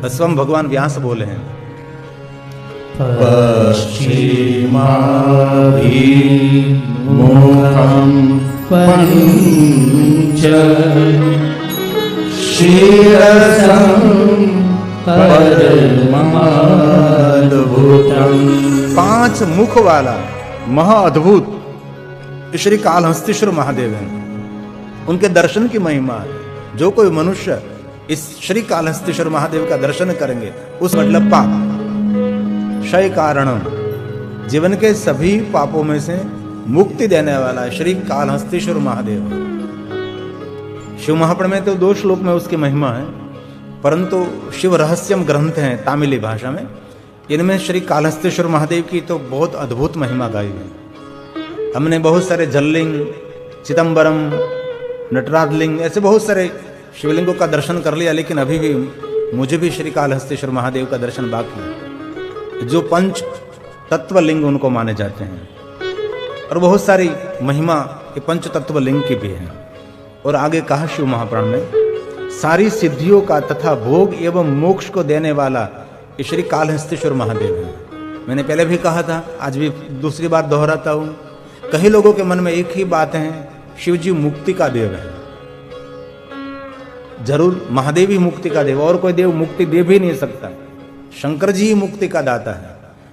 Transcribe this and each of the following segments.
स्वयं भगवान व्यास बोले हैं, पश्चिमाभिमुखं पंच शिरसं परमाद्भुतम्। 5 मुख वाला महाअद्भुत श्री कालहस्तीश्वर महादेव हैं। उनके दर्शन की महिमा है। जो कोई मनुष्य इस श्री कालहस्तीश्वर महादेव का दर्शन करेंगे, उस मतलब पाप क्षय कारणम, जीवन के सभी पापों में से मुक्ति देने वाला श्री कालहस्तीश्वर महादेव। शिव महापुराण में तो 2 श्लोक में उसकी महिमा है, परंतु शिव रहस्यम ग्रंथ हैं तामिली भाषा में, इनमें श्री कालहस्तीश्वर महादेव की तो बहुत अद्भुत महिमा गाई है। हमने बहुत सारे जललिंग, चिदंबरम, नटराज लिंग, ऐसे बहुत सारे शिवलिंगों का दर्शन कर लिया, लेकिन अभी भी मुझे भी श्री कालहस्तीश्वर महादेव का दर्शन बाकी है, जो 5 तत्व लिंग उनको माने जाते हैं। और बहुत सारी महिमा ये 5 तत्व लिंग की भी है। और आगे कहा शिव महापुराण में, सारी सिद्धियों का तथा भोग एवं मोक्ष को देने वाला ये श्री कालहस्तीश्वर महादेव है। मैंने पहले भी कहा था, आज भी दूसरी बार दोहराता हूं। कई लोगों के मन में एक ही बात है, शिव जी मुक्ति का देव है। जरूर महादेव ही मुक्ति का देव, और कोई देव मुक्ति दे भी नहीं सकता। शंकर जी ही मुक्ति का दाता है,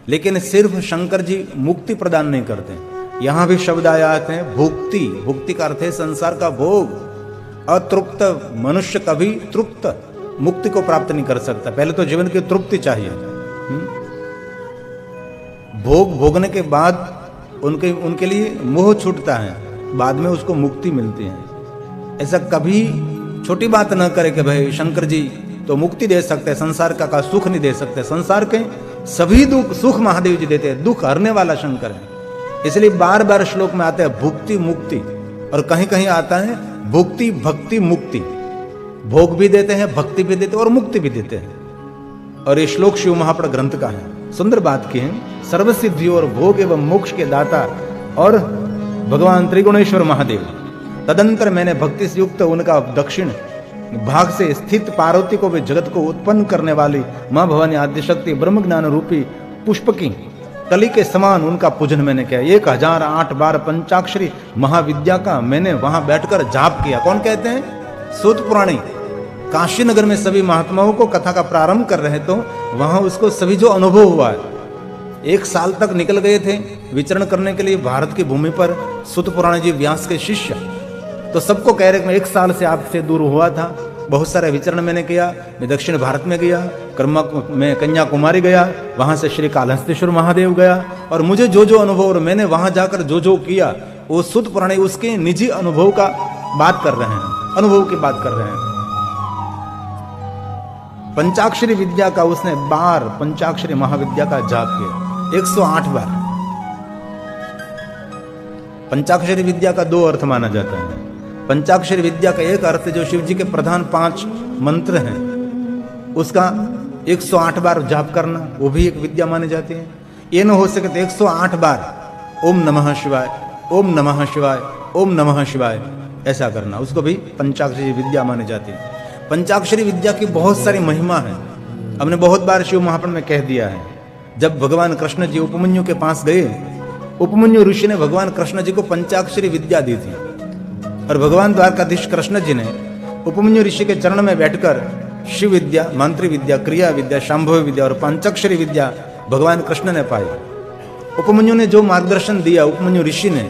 लेकिन सिर्फ शंकर जी मुक्ति प्रदान नहीं करते। यहां भी शब्द आते हैं भुक्ति। भुक्ति का अर्थ है संसार का भोग। अतृप्त मनुष्य कभी तृप्त मुक्ति को प्राप्त नहीं कर सकता। पहले तो जीवन की तृप्ति चाहिए। भोग भोगने के बाद उनके लिए मोह छूटता है, बाद में उसको मुक्ति मिलती है। ऐसा कभी छोटी बात न करे कि भाई शंकर जी तो मुक्ति दे सकते हैं, संसार का सुख नहीं दे सकते। संसार के सभी दुख सुख महादेव जी देते हैं, दुख हरने वाला शंकर है। इसलिए बार बार श्लोक में आता है भुक्ति मुक्ति, और कहीं कहीं आता है भुक्ति भक्ति मुक्ति। भोग भी देते हैं, भक्ति भी देते हैं और मुक्ति भी देते हैं। और ये श्लोक शिव महापुराण ग्रंथ का है। सुंदर बात की है, सर्वसिद्धि और भोग एवं मोक्ष के दाता और भगवान त्रिगुणेश्वर महादेव। तदंतर मैंने भक्ति से युक्त उनका दक्षिण भाग से स्थित पार्वती को भी जगत को उत्पन्न करने वाली मां भवानी आद्यशक्ति ब्रह्म ज्ञान रूपी पुष्पकी कली के समान उनका पूजन मैंने किया। 1008 बार पंचाक्षरी महाविद्या का मैंने वहां बैठकर जाप किया। कौन कहते हैं? सूत पुराणी। काशी नगर में सभी महात्माओं को कथा का प्रारंभ कर रहे, तो वहां उसको सभी जो अनुभव हुआ है, 1 साल तक निकल गए थे विचरण करने के लिए भारत की भूमि पर सूत पुराण जी व्यास के शिष्य। तो सबको कह रहे मैं 1 साल से आपसे दूर हुआ था, बहुत सारे विचरण मैंने किया। मैं दक्षिण भारत में गया, मैं कन्याकुमारी गया, वहां से श्री कालहस्तीश्वर महादेव गया, और मुझे जो जो अनुभव और मैंने वहां जाकर जो जो किया, वो सूत पुराणी उसके निजी अनुभव का बात कर रहे हैं, अनुभव की बात कर रहे हैं। पंचाक्षरी विद्या का उसने पंचाक्षरी महाविद्या का जाप किया 108 बार। पंचाक्षरी विद्या का 2 अर्थ माना जाता है। पंचाक्षरी विद्या का एक अर्थ जो शिव जी के प्रधान 5 मंत्र हैं, उसका 108 बार जाप करना, वो भी एक विद्या मानी जाती है। ये न हो सके तो 108 बार ओम नमः शिवाय, ओम नमः शिवाय, ओम नमः शिवाय ऐसा करना, उसको भी पंचाक्षरी विद्या मानी जाती है। पंचाक्षरी विद्या की बहुत सारी महिमा है। हमने बहुत बार शिव महापुराण में कह दिया है। जब भगवान कृष्ण जी उपमन्यु के पास गए, उपमन्यु ऋषि ने भगवान कृष्ण जी को पंचाक्षरी विद्या दी थी, और भगवान द्वारकाधीश कृष्ण जी ने उपमन्यु ऋषि के चरण में बैठकर शिव विद्या, मंत्र विद्या, क्रिया विद्या, शांभव विद्या और पंचाक्षरी विद्या भगवान कृष्ण ने पाई। उपमन्यु ने जो मार्गदर्शन दिया, उपमन्यु ऋषि ने,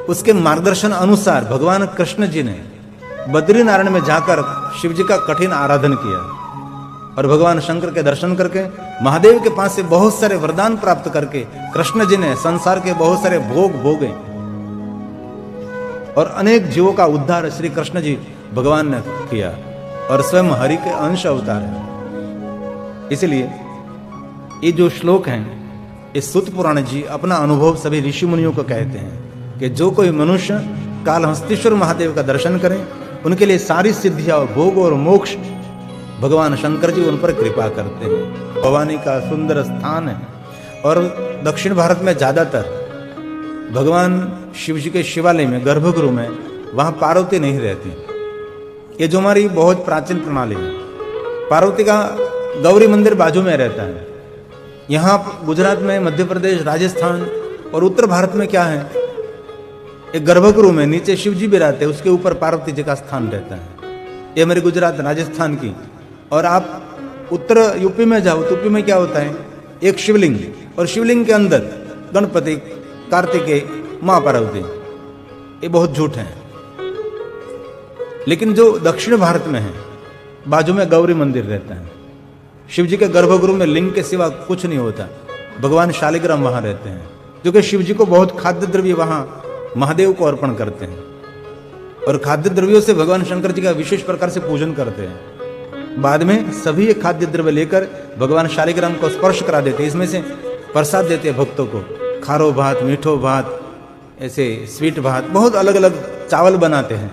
उसके मार्गदर्शन अनुसार भगवान कृष्ण जी ने बद्रीनारायण में जाकर शिव जी का कठिन आराधन किया, और भगवान शंकर के दर्शन करके महादेव के पास से बहुत सारे वरदान प्राप्त करके कृष्ण जी ने संसार के बहुत सारे भोग भोगे, और अनेक जीवों का उद्धार श्री कृष्ण जी भगवान ने किया, और स्वयं हरि के अंश अवतार है। इसलिए ये जो श्लोक हैं, इस सूत पुराण जी अपना अनुभव सभी ऋषि मुनियों को कहते हैं कि जो कोई मनुष्य कालहस्तीश्वर महादेव का दर्शन करे, उनके लिए सारी सिद्धियां और भोग और मोक्ष भगवान शंकर जी उन पर कृपा करते हैं। भवानी का सुंदर स्थान है, और दक्षिण भारत में ज्यादातर भगवान शिव जी के शिवालय में, गर्भगृह में, वहां पार्वती नहीं रहती। ये जो हमारी बहुत प्राचीन प्रणाली है, पार्वती का गौरी मंदिर बाजू में रहता है। यहाँ गुजरात में, मध्य प्रदेश, राजस्थान और उत्तर भारत में क्या है, एक गर्भगृह में नीचे शिव जी बिराते हैं, उसके ऊपर पार्वती जी का स्थान रहता है। ये मेरे गुजरात राजस्थान की। और आप उत्तर यूपी में जाओ तो यूपी में क्या होता है, एक शिवलिंग और शिवलिंग के अंदर गणपति, कार्तिकेय, माँ पार्वती। ये बहुत झूठ है। लेकिन जो दक्षिण भारत में है, बाजू में गौरी मंदिर रहता है, शिव जी के गर्भगृह में लिंग के सिवा कुछ नहीं होता। भगवान शालिग्राम वहां रहते हैं, जो कि शिव जी को बहुत खाद्य द्रव्य वहां महादेव को अर्पण करते हैं और खाद्य द्रव्यों से भगवान शंकर जी का विशेष प्रकार से पूजन करते हैं। बाद में सभी ये खाद्य द्रव्य लेकर भगवान शालिग्राम को स्पर्श करा देते हैं। इसमें से प्रसाद देते हैं भक्तों को, खारो भात, मीठो भात, ऐसे स्वीट भात, बहुत अलग अलग चावल बनाते हैं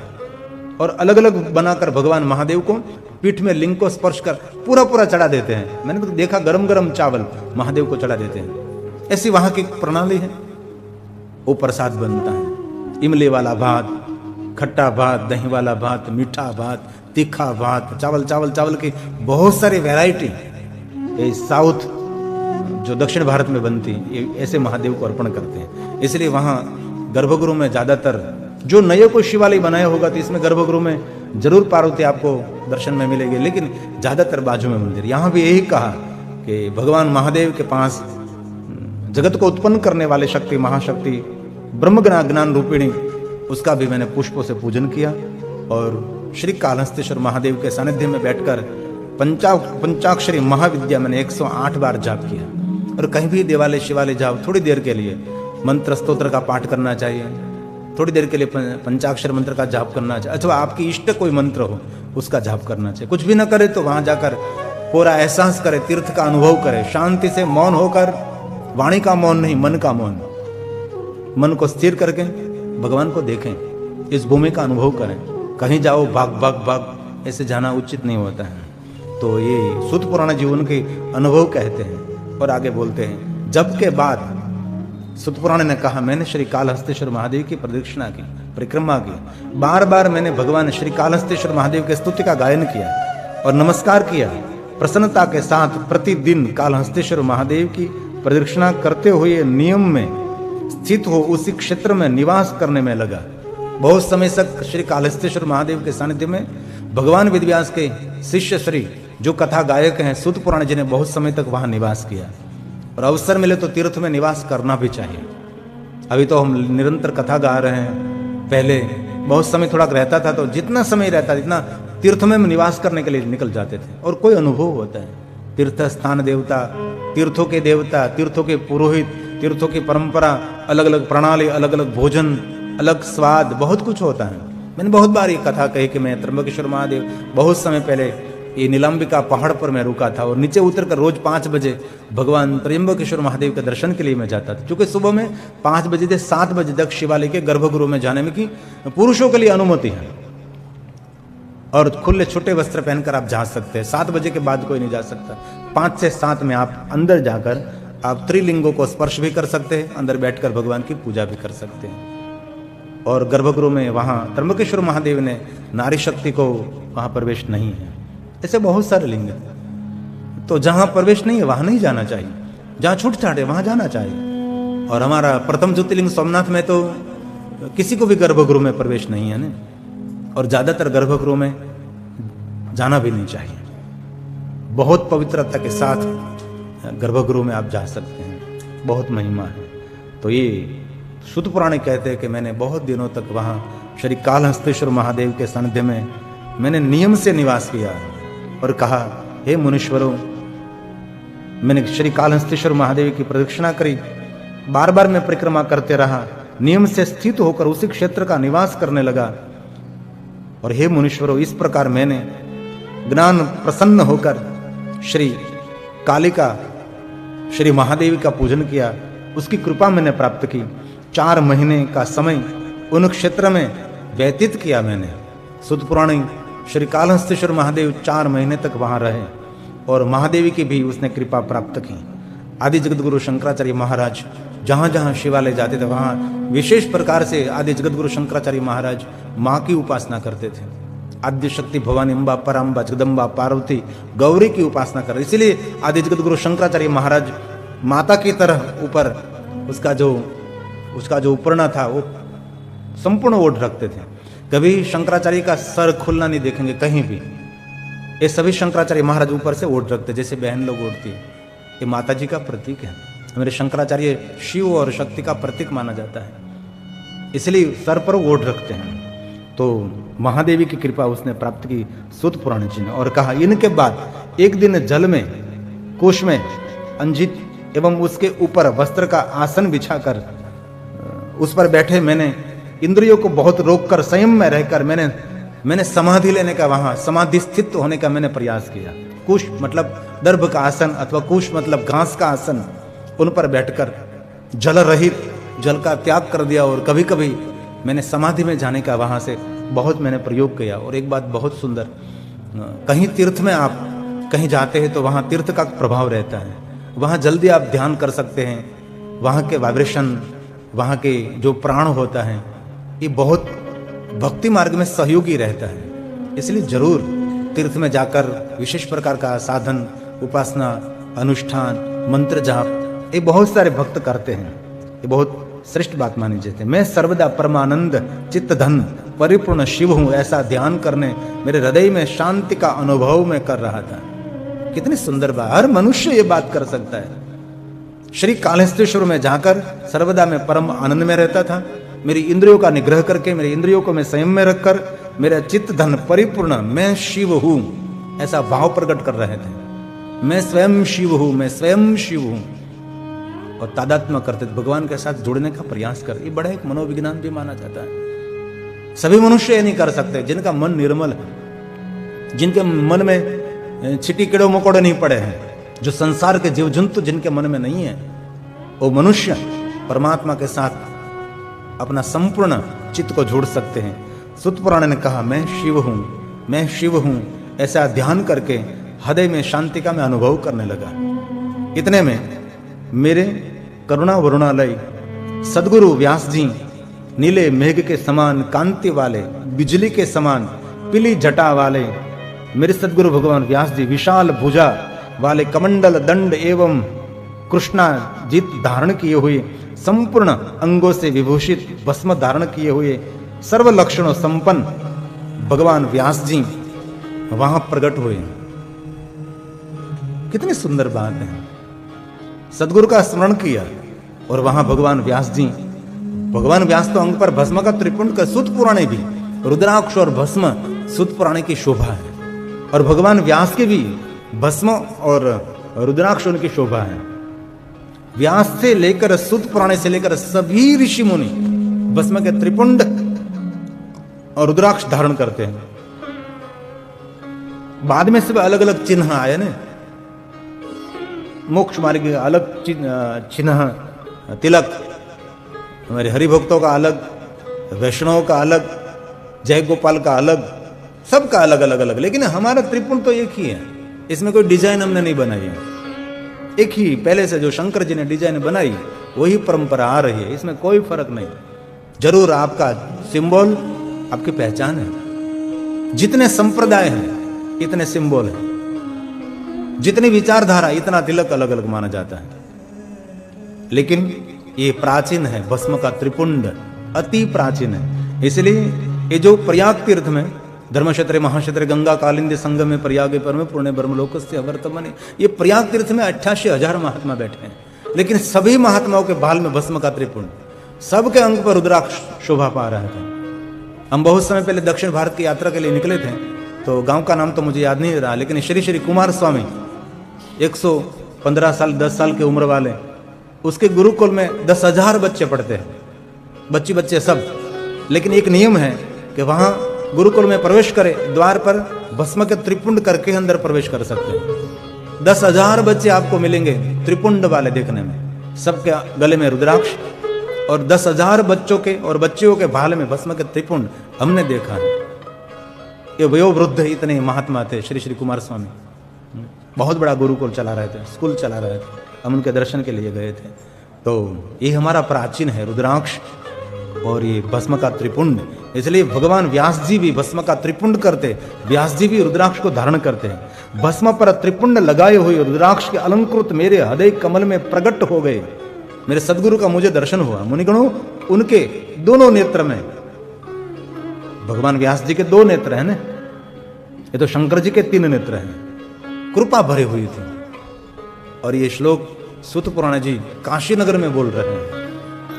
और अलग अलग बनाकर भगवान महादेव को पीठ में लिंग को स्पर्श कर पूरा पूरा चढ़ा देते हैं। मैंने तो देखा गरम गरम चावल महादेव को चढ़ा देते हैं। ऐसी वहां की प्रणाली है। वो प्रसाद बनता है, इमली वाला भात, खट्टा भात, दही वाला भात, मीठा भात, तीखा भात, चावल चावल चावल की बहुत सारी वैरायटी ये साउथ जो दक्षिण भारत में बनती ये ऐसे महादेव को अर्पण करते हैं। इसलिए वहाँ गर्भगृह में ज़्यादातर जो नए को शिवालय बनाया होगा तो इसमें गर्भगृह में जरूर पार्वती आपको दर्शन में मिलेगी, लेकिन ज़्यादातर बाजू में मंदिर। यहाँ भी यही कहा कि भगवान महादेव के पास जगत को उत्पन्न करने वाले शक्ति, महाशक्ति, ब्रह्म ज्ञान रूपिणी, उसका भी मैंने पुष्पों से पूजन किया और श्री कालहस्तेश्वर महादेव के सानिध्य में बैठकर पंचाक्षरी महाविद्या मैंने 108 बार जाप किया। और कहीं भी देवालय शिवालय जाओ, थोड़ी देर के लिए मंत्र स्तोत्र का पाठ करना चाहिए, थोड़ी देर के लिए पंचाक्षर मंत्र का जाप करना चाहिए, अथवा आपकी इष्ट कोई मंत्र हो उसका जाप करना चाहिए। कुछ भी ना करे तो वहां जाकर पूरा एहसास करे, तीर्थ का अनुभव करे, शांति से मौन होकर, वाणी का मौन नहीं, मन का मौन, मन को स्थिर करके भगवान को देखें, इस भूमि का अनुभव करें। कहीं जाओ भाग भाग भाग ऐसे जाना उचित नहीं होता है। तो ये सूत पुराण जीवन के अनुभव कहते हैं। और आगे बोलते हैं, जब के बाद सूत पुराण ने कहा, मैंने श्री कालहस्तेश्वर महादेव की प्रदक्षिणा की, परिक्रमा की, बार बार मैंने भगवान श्री कालहस्तेश्वर महादेव के स्तुति का गायन किया और नमस्कार किया। प्रसन्नता के साथ प्रतिदिन कालहस्तेश्वर महादेव की प्रदक्षिणा करते हुए नियम में स्थित हो उसी क्षेत्र में निवास करने में लगा। बहुत समय तक श्री कालहस्तेश्वर महादेव के सानिध्य में भगवान वेदव्यास के शिष्य श्री जो कथा गायक हैं सूत पुराण जी ने बहुत समय तक वहां निवास किया। और अवसर मिले तो तीर्थ में निवास करना भी चाहिए। अभी तो हम निरंतर कथा गा रहे हैं, पहले बहुत समय थोड़ा रहता था, तो जितना समय रहता जितना तीर्थ में निवास करने के लिए निकल जाते थे और कोई अनुभव होता है। तीर्थ स्थान देवता, तीर्थों के देवता, तीर्थों के पुरोहित, तीर्थों की परंपरा, अलग अलग प्रणाली, अलग अलग भोजन, अलग स्वाद, बहुत कुछ होता है। मैंने बहुत बार ये कथा कही कि मैं त्र्यंबकेश्वर महादेव बहुत समय पहले ये नीलांबिका पहाड़ पर मैं रुका था और नीचे उतरकर रोज 5 बजे भगवान त्र्यंबकेश्वर महादेव के दर्शन के लिए मैं जाता था। क्योंकि सुबह में 5 बजे से 7 बजे तक शिवालय के गर्भगृह में जाने में की पुरुषों के लिए अनुमति है और खुले छोटे वस्त्र पहनकर आप जा सकते हैं। 7 बजे के बाद कोई नहीं जा सकता। 5 से 7 में आप अंदर जाकर आप त्रिलिंगों को स्पर्श भी कर सकते हैं, अंदर बैठकर भगवान की पूजा भी कर सकते हैं। और गर्भगृह में वहाँ त्र्यंबकेश्वर महादेव ने नारी शक्ति को वहाँ प्रवेश नहीं है। ऐसे बहुत सारे लिंग हैं, तो जहाँ प्रवेश नहीं है वहाँ नहीं जाना चाहिए, जहाँ छूटछाट है वहाँ जाना चाहिए। और हमारा प्रथम ज्योतिर्लिंग सोमनाथ में तो किसी को भी गर्भगृह में प्रवेश नहीं है ना, और ज़्यादातर गर्भगृह में जाना भी नहीं चाहिए। बहुत पवित्रता के साथ गर्भगृह में आप जा सकते हैं, बहुत महिमा है। तो ये सूत पुराण कहते हैं कि मैंने बहुत दिनों तक वहाँ श्री कालहस्तेश्वर महादेव के सानिध्य में मैंने नियम से निवास किया और कहा, हे मुनीश्वरों, मैंने श्री कालहस्तेश्वर महादेव की प्रदक्षिणा करी, बार बार मैं परिक्रमा करते रहा, नियम से स्थित होकर उसी क्षेत्र का निवास करने लगा। और हे मुनीश्वरों, इस प्रकार मैंने ज्ञान प्रसन्न होकर श्री कालिका, श्री महादेवी का पूजन किया, उसकी कृपा मैंने प्राप्त की। 4 महीने का समय उन क्षेत्र में व्यतीत किया मैंने। सूत पुराणी श्री कालहस्तेश्वर महादेव 4 महीने तक वहां रहे और महादेवी की भी उसने कृपा प्राप्त की। आदि जगतगुरु शंकराचार्य महाराज जहाँ जहाँ शिवालय जाते थे वहाँ विशेष प्रकार से आदि जगतगुरु शंकराचार्य महाराज माँ की उपासना करते थे। आद्य शक्ति भवानी अम्बा पराम्बा जगदम्बा पार्वती गौरी की उपासना कर। इसीलिए आदि जगत गुरु शंकराचार्य महाराज माता की तरह ऊपर उसका जो उपरना था वो संपूर्ण ओढ़ रखते थे। कभी शंकराचार्य का सर खुलना नहीं देखेंगे कहीं भी। ये सभी शंकराचार्य महाराज ऊपर से ओढ़ रखते, जैसे बहन लोग ओढ़ती है। ये माता जी का प्रतीक है। मेरे शंकराचार्य शिव और शक्ति का प्रतीक माना जाता है, इसलिए सर पर ओढ़ रखते हैं। तो महादेवी की कृपा उसने प्राप्त की सूत पुराण जी ने, और कहा इनके बाद एक दिन जल में कुश में अंजित एवं उसके ऊपर वस्त्र का आसन बिछाकर उस पर बैठे मैंने इंद्रियों को बहुत रोककर संयम में रहकर मैंने समाधि लेने का, वहां समाधि स्थित होने का मैंने प्रयास किया। कुश मतलब दर्भ का आसन अथवा कुश मतलब घास का आसन, उन पर बैठकर जल रहित, जल का त्याग कर दिया। और कभी कभी मैंने समाधि में जाने का वहां से बहुत मैंने प्रयोग किया। और एक बात बहुत सुंदर, कहीं तीर्थ में आप कहीं जाते हैं तो वहां तीर्थ का प्रभाव रहता है, वहां जल्दी आप ध्यान कर सकते हैं। वहां के वाइब्रेशन, वहां के जो प्राण होता है, ये बहुत भक्ति मार्ग में सहयोगी रहता है। इसलिए जरूर तीर्थ में जाकर विशेष प्रकार का साधन, उपासना, अनुष्ठान, मंत्र जाप, ये बहुत सारे भक्त करते हैं। ये बहुत श्रेष्ठ बात मानी जाती है। मैं सर्वदा परमानंद चित्त धन परिपूर्ण शिव हूं, ऐसा ध्यान करने मेरे हृदय में शांति का अनुभव मैं कर रहा था। कितनी सुंदर बात, हर मनुष्य ये बात कर सकता है। श्री कालेश्वर में जाकर सर्वदा मैं परम आनंद में रहता था। मेरी इंद्रियों का निग्रह करके, मेरे इंद्रियों को मैं संयम में रखकर मेरा चित्त धन परिपूर्ण मैं शिव हूं, ऐसा भाव प्रकट कर रहे थे। मैं स्वयं शिव हूं, मैं स्वयं शिव हूं, और तादात्म्य करते भगवान के साथ जुड़ने का प्रयास कर। ये बड़ा एक मनोविज्ञान भी माना जाता है। सभी मनुष्य ये नहीं कर सकते जिनका मन निर्मल है, जिनके मन में छिटी कीड़ो मकोड़े नहीं पड़े हैं, जो संसार के जीव जंतु जिनके मन में नहीं है, वो मनुष्य परमात्मा के साथ अपना संपूर्ण चित्त को जोड़ सकते हैं। सूत पुराण ने कहा मैं शिव हूं, मैं शिव हूं, ऐसा ध्यान करके हृदय में शांति का मैं अनुभव करने लगा। इतने में मेरे करुणा वरुणालय सदगुरु व्यास जी नीले मेघ के समान कांति वाले, बिजली के समान पीली जटा वाले मेरे सदगुरु भगवान व्यास जी विशाल भुजा वाले, कमंडल दंड एवं कृष्णा जीत धारण किए हुए, संपूर्ण अंगों से विभूषित भस्म धारण किए हुए, सर्व लक्षणों संपन्न भगवान व्यास जी वहां प्रकट हुए। कितनी सुंदर बात है। सदगुरु का स्मरण किया और वहां भगवान व्यास जी, भगवान व्यास तो अंग पर भस्म का त्रिपुंड का सूत पुराणे भी, रुद्राक्ष और भस्म सूत पुराणे की शोभा है, और भगवान व्यास के भी भस्म और रुद्राक्ष उनकी शोभा है। व्यास से लेकर सूत पुराणे से लेकर सभी ऋषि मुनि भस्म के त्रिपुंड और रुद्राक्ष धारण करते हैं। बाद में सब अलग अलग चिन्ह आए ना, मोक्ष मार्ग के अलग चिन्ह, तिलक, हमारे हरिभक्तों का अलग, वैष्णव का अलग, जय गोपाल का अलग, सबका अलग अलग अलग, लेकिन हमारा त्रिपुंड तो एक ही है। इसमें कोई डिजाइन हमने नहीं बनाई है। एक ही पहले से जो शंकर जी ने डिजाइन बनाई वही परंपरा आ रही है, इसमें कोई फर्क नहीं। जरूर आपका सिंबल आपकी पहचान है। जितने संप्रदाय हैं इतने सिंबल हैं, जितनी विचारधारा इतना तिलक अलग अलग माना जाता है, लेकिन ये प्राचीन है। भस्म का त्रिपुंड अति प्राचीन है। इसलिए ये जो प्रयाग तीर्थ में धर्मक्षेत्र महाक्षेत्र गंगा कालिंदी संगम में प्रयाग परम पूर्ण ब्रह्मलोकस्य वर्तमाने, ये प्रयाग तीर्थ में 88,000 महात्मा बैठे हैं, लेकिन सभी महात्माओं के बाल में भस्म का त्रिपुंड, सबके अंग पर रुद्राक्ष शोभा पा रहा था। हम बहुत समय पहले दक्षिण भारत की यात्रा के लिए निकले थे, तो गांव का नाम तो मुझे याद नहीं रहा, लेकिन श्री श्री कुमार स्वामी 115 साल 10 साल की उम्र वाले, उसके गुरुकुल में 10,000 बच्चे पढ़ते हैं, बच्चे सब। लेकिन एक नियम है कि वहां गुरुकुल में प्रवेश करे, द्वार पर भस्म के त्रिपुंड करके अंदर प्रवेश कर सकते हैं। 10,000 बच्चे आपको मिलेंगे त्रिपुंड वाले देखने में, सबके गले में रुद्राक्ष, और 10,000 बच्चों के और बच्चियों के भाल में भस्म के त्रिपुंड हमने देखा है। ये वयोवृद्ध इतने महात्मा थे श्री श्री कुमार स्वामी, बहुत बड़ा गुरुकुल चला रहे थे, स्कूल चला रहे थे, हम उनके दर्शन के लिए गए थे। तो ये हमारा प्राचीन है रुद्राक्ष और ये भस्म का त्रिपुंड, इसलिए भगवान व्यास जी भी भस्म का त्रिपुंड करते, व्यास जी भी रुद्राक्ष को धारण करते हैं। भस्म पर त्रिपुंड लगाए हुए रुद्राक्ष के अलंकृत मेरे हृदय कमल में प्रकट हो गए। मेरे सदगुरु का मुझे दर्शन हुआ। मुनिगणों, उनके दोनों नेत्र में, भगवान व्यास जी के 2 नेत्र हैं ना, ये तो शंकर जी के 3 नेत्र हैं, कृपा भरी हुई थी। और ये श्लोक सूत पुराण जी काशी नगर में बोल रहे हैं।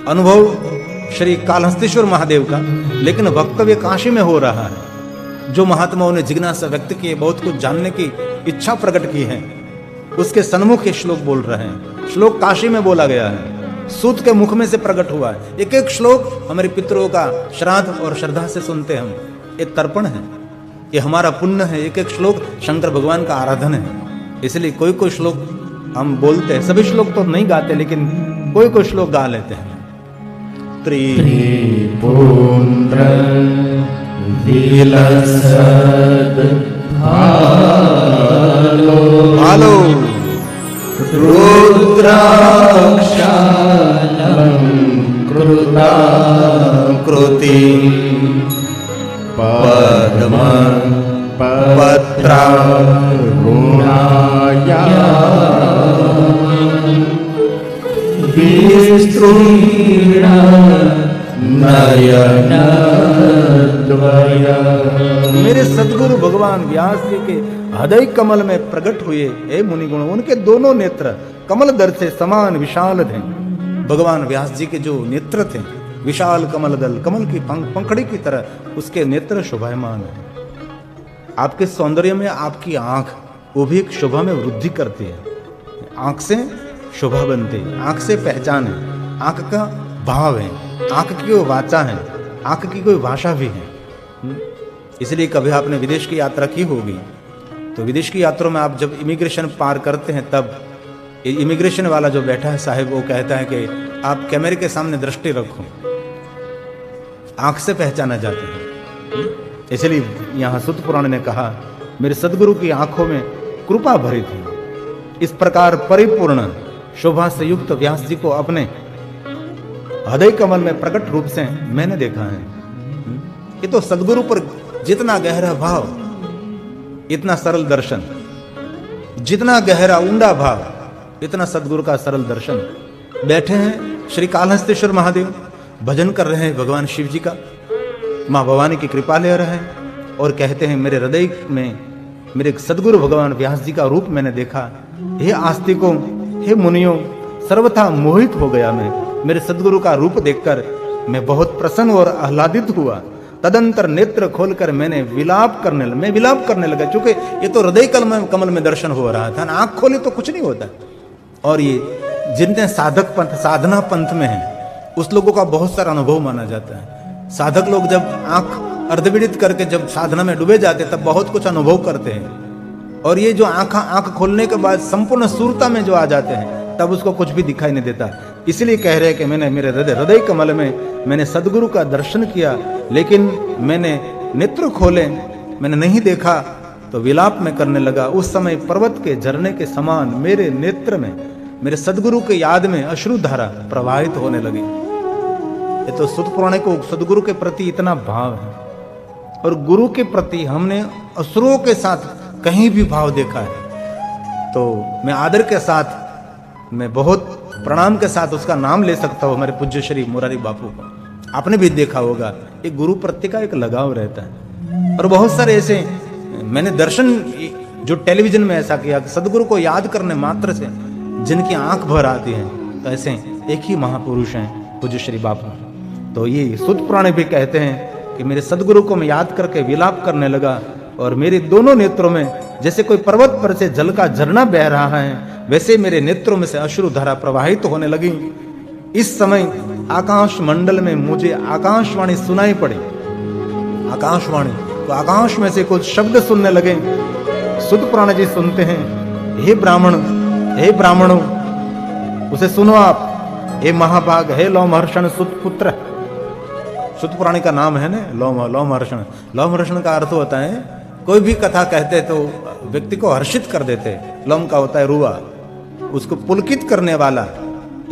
अनुभव श्री कालहस्तेश्वर महादेव का, लेकिन वक्तव्य काशी में हो रहा है। जो महात्माओं ने जिज्ञासा व्यक्त की है, बहुत कुछ जानने की इच्छा प्रकट की है, उसके सन्मुख ये श्लोक बोल रहे हैं। श्लोक काशी में बोला गया है, सूत के मुख में से प्रकट हुआ है। एक एक श्लोक हमारे पितरों का श्राद्ध और श्रद्धा से सुनते हम, ये तर्पण है, ये हमारा पुण्य है। एक एक श्लोक शंकर भगवान का आराधन है। इसलिए कोई कोई श्लोक हम बोलते हैं, सभी श्लोक तो नहीं गाते, लेकिन कोई कोई श्लोक गा लेते हैं। त्रिपुंड्र विलसद भालो रुद्राक्षालंकृति पद्म पत्रारुणाया विस्तृण नयनद्वया। मेरे सदगुरु भगवान व्यास जी के हृदय कमल में प्रकट हुए हे मुनिगुण, उनके दोनों नेत्र कमल दल से समान विशाल थे। भगवान व्यास जी के जो नेत्र थे, विशाल कमल दल, कमल की पंखड़ी की तरह उसके नेत्र शोभायमान है। आपके सौंदर्य में आपकी आंख, वो भी एक शोभा में वृद्धि करती है। आंख से शोभा बनती है, आंख से पहचान है, आंख का भाव है, आंख की कोई वाचा है, आंख की कोई भाषा भी है। इसलिए कभी आपने विदेश की यात्रा की होगी, तो विदेश की यात्रा में आप जब इमिग्रेशन पार करते हैं, तब इमिग्रेशन वाला जो बैठा है साहब, वो कहता है कि आप कैमरे के सामने दृष्टि रखो, आंख से पहचाना जाता है। इसलिए यहाँ सूत पुराण ने कहा, मेरे सदगुरु की आंखों में कृपा भरी थी। इस प्रकार परिपूर्ण शोभा से युक्त व्यास जी को अपने हृदय कमल में प्रकट रूप से मैंने देखा है। ये तो सदगुरु पर जितना गहरा भाव, इतना सरल दर्शन, जितना गहरा ऊंडा भाव, इतना सदगुरु का सरल दर्शन। बैठे हैं श्री कालहस्तेश्वर महादेव, भजन कर रहे हैं भगवान शिव जी का, माँ भवानी की कृपा ले रहे हैं और कहते हैं मेरे हृदय में मेरे सदगुरु भगवान व्यास जी का रूप मैंने देखा। हे आस्तिकों, हे मुनियों, सर्वथा मोहित हो गया मैं। मेरे सदगुरु का रूप देखकर मैं बहुत प्रसन्न और आह्लादित हुआ। तदंतर नेत्र खोलकर मैं विलाप करने लगा, क्योंकि ये तो हृदय कमल में दर्शन हो रहा था। आंख खोली तो कुछ नहीं होता। और ये जिनने साधक पंथ, साधना पंथ में है, उस लोगों का बहुत सारा अनुभव माना जाता है। साधक लोग जब आंख अर्धविदित करके जब साधना में डूबे जाते, तब बहुत कुछ अनुभव करते हैं। और ये जो आंख खोलने के बाद संपूर्ण सूरता में जो आ जाते हैं, तब उसको कुछ भी दिखाई नहीं देता। इसलिए कह रहे हैं कि मैंने मेरे हृदय कमल में मैंने सदगुरु का दर्शन किया, लेकिन मैंने नेत्र खोले, मैंने नहीं देखा, तो विलाप में करने लगा। उस समय पर्वत के झरने के समान मेरे नेत्र में मेरे सदगुरु के याद में अश्रुधारा प्रवाहित होने लगी। ये तो सूत पुराण को सदगुरु के प्रति इतना भाव है, और गुरु के प्रति हमने असुरों के साथ कहीं भी भाव देखा है, तो मैं आदर के साथ, मैं बहुत प्रणाम के साथ उसका नाम ले सकता हूँ, हमारे पूज्य श्री मुरारी बापू को। आपने भी देखा होगा, एक गुरु प्रति का एक लगाव रहता है। और बहुत सारे ऐसे मैंने दर्शन जो टेलीविजन में ऐसा किया, सदगुरु को याद करने मात्र से जिनकी आंख भर आती है, तो ऐसे एक ही महापुरुष हैं पूज्य श्री बापू। तो ये सूत पुराण भी कहते हैं कि मेरे सदगुरु को मैं याद करके विलाप करने लगा, और मेरे दोनों नेत्रों में जैसे कोई पर्वत पर से जल का झरना बह रहा है, वैसे मेरे नेत्रों में से अश्रुधारा प्रवाहित होने लगी। इस समय आकाश मंडल में मुझे आकाशवाणी सुनाई पड़ी। आकाशवाणी, तो आकाश में से कुछ शब्द सुनने लगे। सूत पुराण जी सुनते हैं, हे ब्राह्मणों, उसे सुनो आप। हे महाभाग, हे लोमहर्षण सुत पुत्र। सूत पुराण का नाम है ना लोमहर्षण। लोमहर्षण का अर्थ होता है, कोई भी कथा कहते तो व्यक्ति को हर्षित कर देते। लोम का होता है रुआ, उसको पुलकित करने वाला।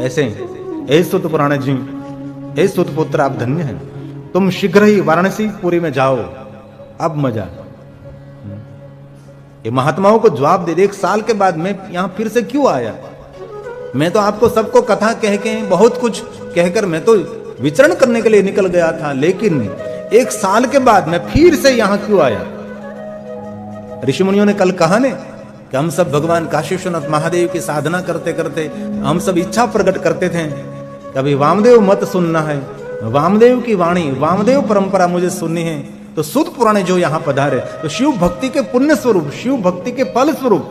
ऐसे हे सूत पुराण जी, हे सूत पुत्र, आप धन्य हैं। तुम शीघ्र ही वाराणसी पुरी में जाओ, अब मजा। ये महात्माओं को जवाब दे दे, 1 साल के बाद मैं यहां फिर से क्यों आया? मैं तो आपको सबको कथा कह के बहुत कुछ कहकर मैं तो विचरण करने के लिए निकल गया था, लेकिन 1 साल के बाद मैं फिर से यहां क्यों आया? ऋषि मुनियों ने कल कहा ने कि हम सब भगवान काशी विश्वनाथ महादेव की साधना करते करते हम सब इच्छा प्रकट करते थे, कभी वामदेव मत सुनना है, वामदेव की वाणी, वामदेव परंपरा मुझे सुननी है। तो सूत पुराणे जो यहां पधारे तो शिव भक्ति के पुण्य स्वरूप, शिव भक्ति के फल स्वरूप,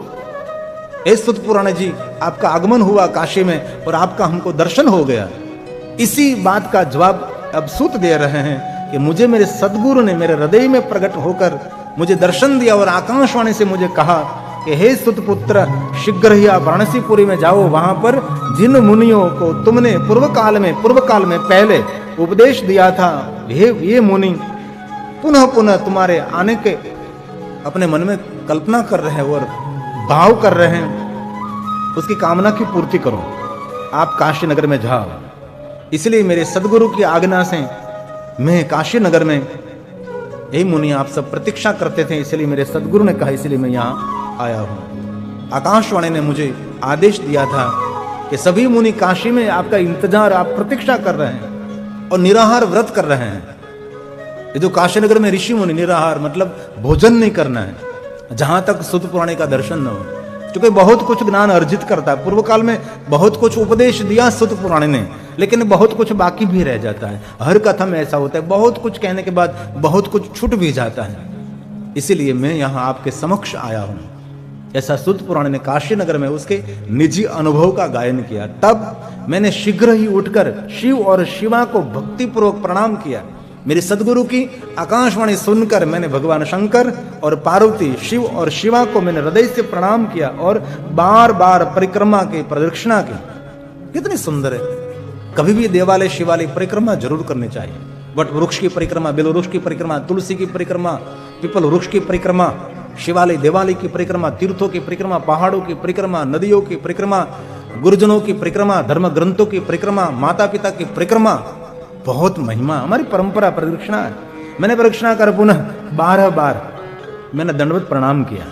हे सूत पुराणे जी, आपका आगमन हुआ काशी में और आपका हमको दर्शन हो गया। इसी बात का जवाब अब सूत दे रहे हैं कि मुझे मेरे सदगुरु ने मेरे हृदय में प्रकट होकर मुझे दर्शन दिया और आकाशवाणी से मुझे कहा कि हे सुत पुत्र, शीघ्र ही आप वाराणसीपुरी में जाओ, वहां पर जिन मुनियों को तुमने पूर्व काल में पहले उपदेश दिया था, ये मुनि पुनः पुनः तुम्हारे आने के अपने मन में कल्पना कर रहे हैं और भाव कर रहे हैं, उसकी कामना की पूर्ति करो, आप काशी नगर में जाओ। इसलिए मेरे सदगुरु की आज्ञा से मैं काशी नगर में, यही मुनि आप सब प्रतीक्षा करते थे, इसलिए मेरे सदगुरु ने कहा, इसलिए मैं यहाँ आया हूँ। आकाशवाणी ने मुझे आदेश दिया था कि सभी मुनि काशी में आपका इंतजार, आप प्रतीक्षा कर रहे हैं और निराहार व्रत कर रहे हैं। ये जो काशी नगर में ऋषि मुनि, निराहार मतलब भोजन नहीं करना है जहां तक सूत पुराणे का दर्शन न हो, क्योंकि बहुत कुछ ज्ञान अर्जित करता है। पूर्व काल में बहुत कुछ उपदेश दिया सूत पुराणे ने, लेकिन बहुत कुछ बाकी भी रह जाता है। हर कथा में ऐसा होता है, बहुत कुछ कहने के बाद बहुत कुछ छूट भी जाता है। इसीलिए मैं यहाँ आपके समक्ष आया हूँ। ऐसा सूत पुराण ने काशी नगर में उसके निजी अनुभव का गायन किया। तब मैंने शीघ्र ही उठकर शिव और शिवा को भक्तिपूर्वक प्रणाम किया। मेरे सदगुरु की आकाशवाणी सुनकर मैंने भगवान शंकर और पार्वती, शिव और शिवा को मैंने हृदय से प्रणाम किया और बार बार परिक्रमा की प्रदक्षिणा की। कितनी सुंदर है। कभी भी देवालय शिवालय परिक्रमा जरूर करनी चाहिए। वट वृक्ष की परिक्रमा, बेल वृक्ष की परिक्रमा, तुलसी की परिक्रमा, पीपल वृक्ष की परिक्रमा, शिवालय देवालय की परिक्रमा, तीर्थों की परिक्रमा, पहाड़ों की परिक्रमा, नदियों की परिक्रमा, गुरुजनों की परिक्रमा, धर्म ग्रंथों की परिक्रमा, माता पिता की परिक्रमा, बहुत महिमा, हमारी परंपरा प्रदक्षिणा है। मैंने प्रदक्षिणा कर पुनः 12 बार मैंने दंडवत प्रणाम किया।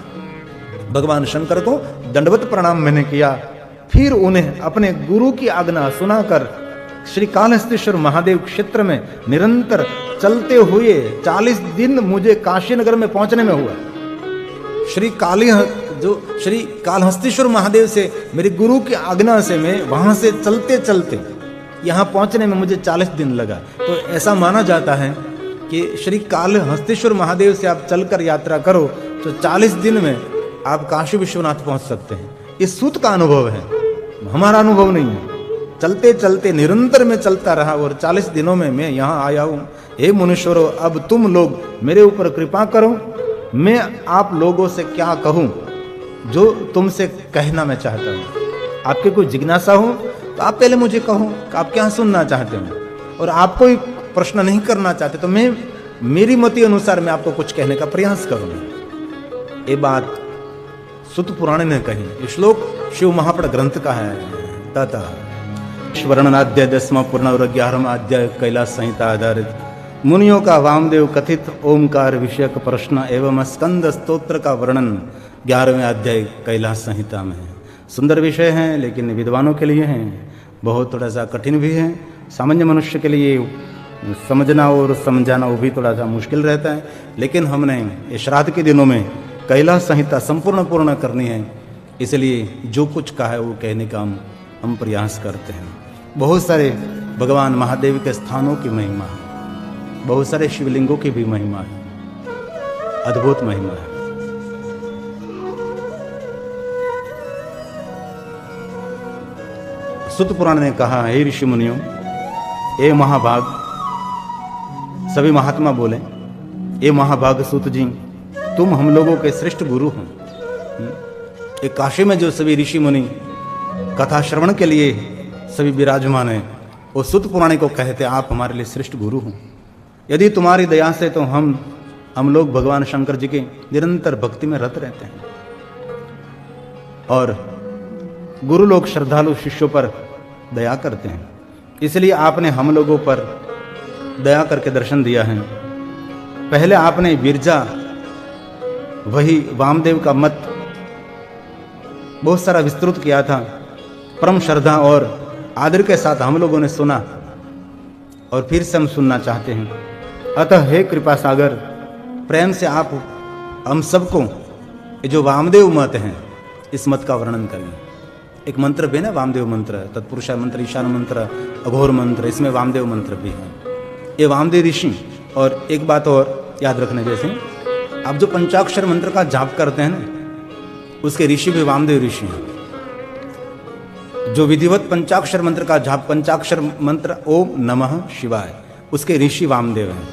भगवान शंकर को दंडवत प्रणाम मैंने किया। फिर उन्हें अपने गुरु की आज्ञा सुनाकर श्री कालहस्तीश्वर महादेव क्षेत्र में निरंतर चलते हुए 40 दिन मुझे काशी नगर में पहुंचने में हुआ। श्री कालहस्तीश्वर महादेव से मेरे गुरु की आज्ञा से मैं वहां से चलते चलते यहाँ पहुंचने में मुझे 40 दिन लगा। तो ऐसा माना जाता है कि श्री कालहस्तीश्वर महादेव से आप चलकर यात्रा करो तो 40 दिन में आप काशी विश्वनाथ पहुंच सकते हैं। इस सूत का अनुभव है, हमारा अनुभव नहीं है। चलते चलते निरंतर में चलता रहा और 40 दिनों में मैं यहाँ आया हूँ। हे मुनीश्वरों, अब तुम लोग मेरे ऊपर कृपा करो। मैं आप लोगों से क्या कहूँ जो तुमसे कहना मैं चाहता हूँ। आपके कोई जिज्ञासा हो तो आप पहले मुझे कहो कि आप क्या सुनना चाहते हो, और आप कोई प्रश्न नहीं करना चाहते तो मैं मेरी मति अनुसार मैं आपको कुछ कहने का प्रयास करूंगा। ये बात सूत पुराण ने कही। ये श्लोक शिव महापड़ ग्रंथ का है। तथा वर्णनाध्याय 10वां पूर्ण और 11वां अध्याय कैलाश संहिता आधारित मुनियों का वामदेव कथित ओमकार विषयक प्रश्न एवं स्कंद स्तोत्र का वर्णन 11वें अध्याय कैलाश संहिता में है। सुंदर विषय हैं, लेकिन विद्वानों के लिए हैं बहुत थोड़ा सा कठिन भी है। सामान्य मनुष्य के लिए समझना और समझाना वो भी थोड़ा सा मुश्किल रहता है। लेकिन हमने ये श्राद्ध के दिनों में कैलाश संहिता संपूर्ण पूर्ण करनी है, इसलिए जो कुछ कहा है वो कहने का हम प्रयास करते हैं। बहुत सारे भगवान महादेव के स्थानों की महिमा है, बहुत सारे शिवलिंगों की भी महिमा है, अद्भुत महिमा है। सूत पुराण ने कहा, हे ऋषि मुनियों, ए महाभाग, सभी महात्मा बोले, ए महाभाग सूत जी, तुम हम लोगों के श्रेष्ठ गुरु हो। एक काशी में जो सभी ऋषि मुनि कथा श्रवण के लिए सभी विराजमान है, वो सूत पुराण को कहते आप हमारे लिए श्रेष्ठ गुरु हो। यदि तुम्हारी दया से तो हम लोग भगवान शंकर जी के निरंतर भक्ति में रत रहते हैं, और गुरु लोग श्रद्धालु शिष्यों पर दया करते हैं। इसलिए आपने हम लोगों पर दया करके दर्शन दिया है। पहले आपने बिरजा वही वामदेव का मत बहुत सारा विस्तृत किया था, परम श्रद्धा और आदर के साथ हम लोगों ने सुना और फिर से हम सुनना चाहते हैं। अतः हे कृपा सागर, प्रेम से आप हम सबको ये जो वामदेव मत हैं इस मत का वर्णन करिए। एक मंत्र भी है ना, वामदेव मंत्र, तत्पुरुषा मंत्र, ईशान मंत्र, अघोर मंत्र, इसमें वामदेव मंत्र भी है। ये वामदेव ऋषि। और एक बात और याद रखने जैसे, आप जो पंचाक्षर मंत्र का जाप करते हैं ना, उसके ऋषि भी वामदेव ऋषि हैं। जो विधिवत पंचाक्षर मंत्र का जाप, पंचाक्षर मंत्र ओम नमः शिवाय, उसके ऋषि वामदेव हैं।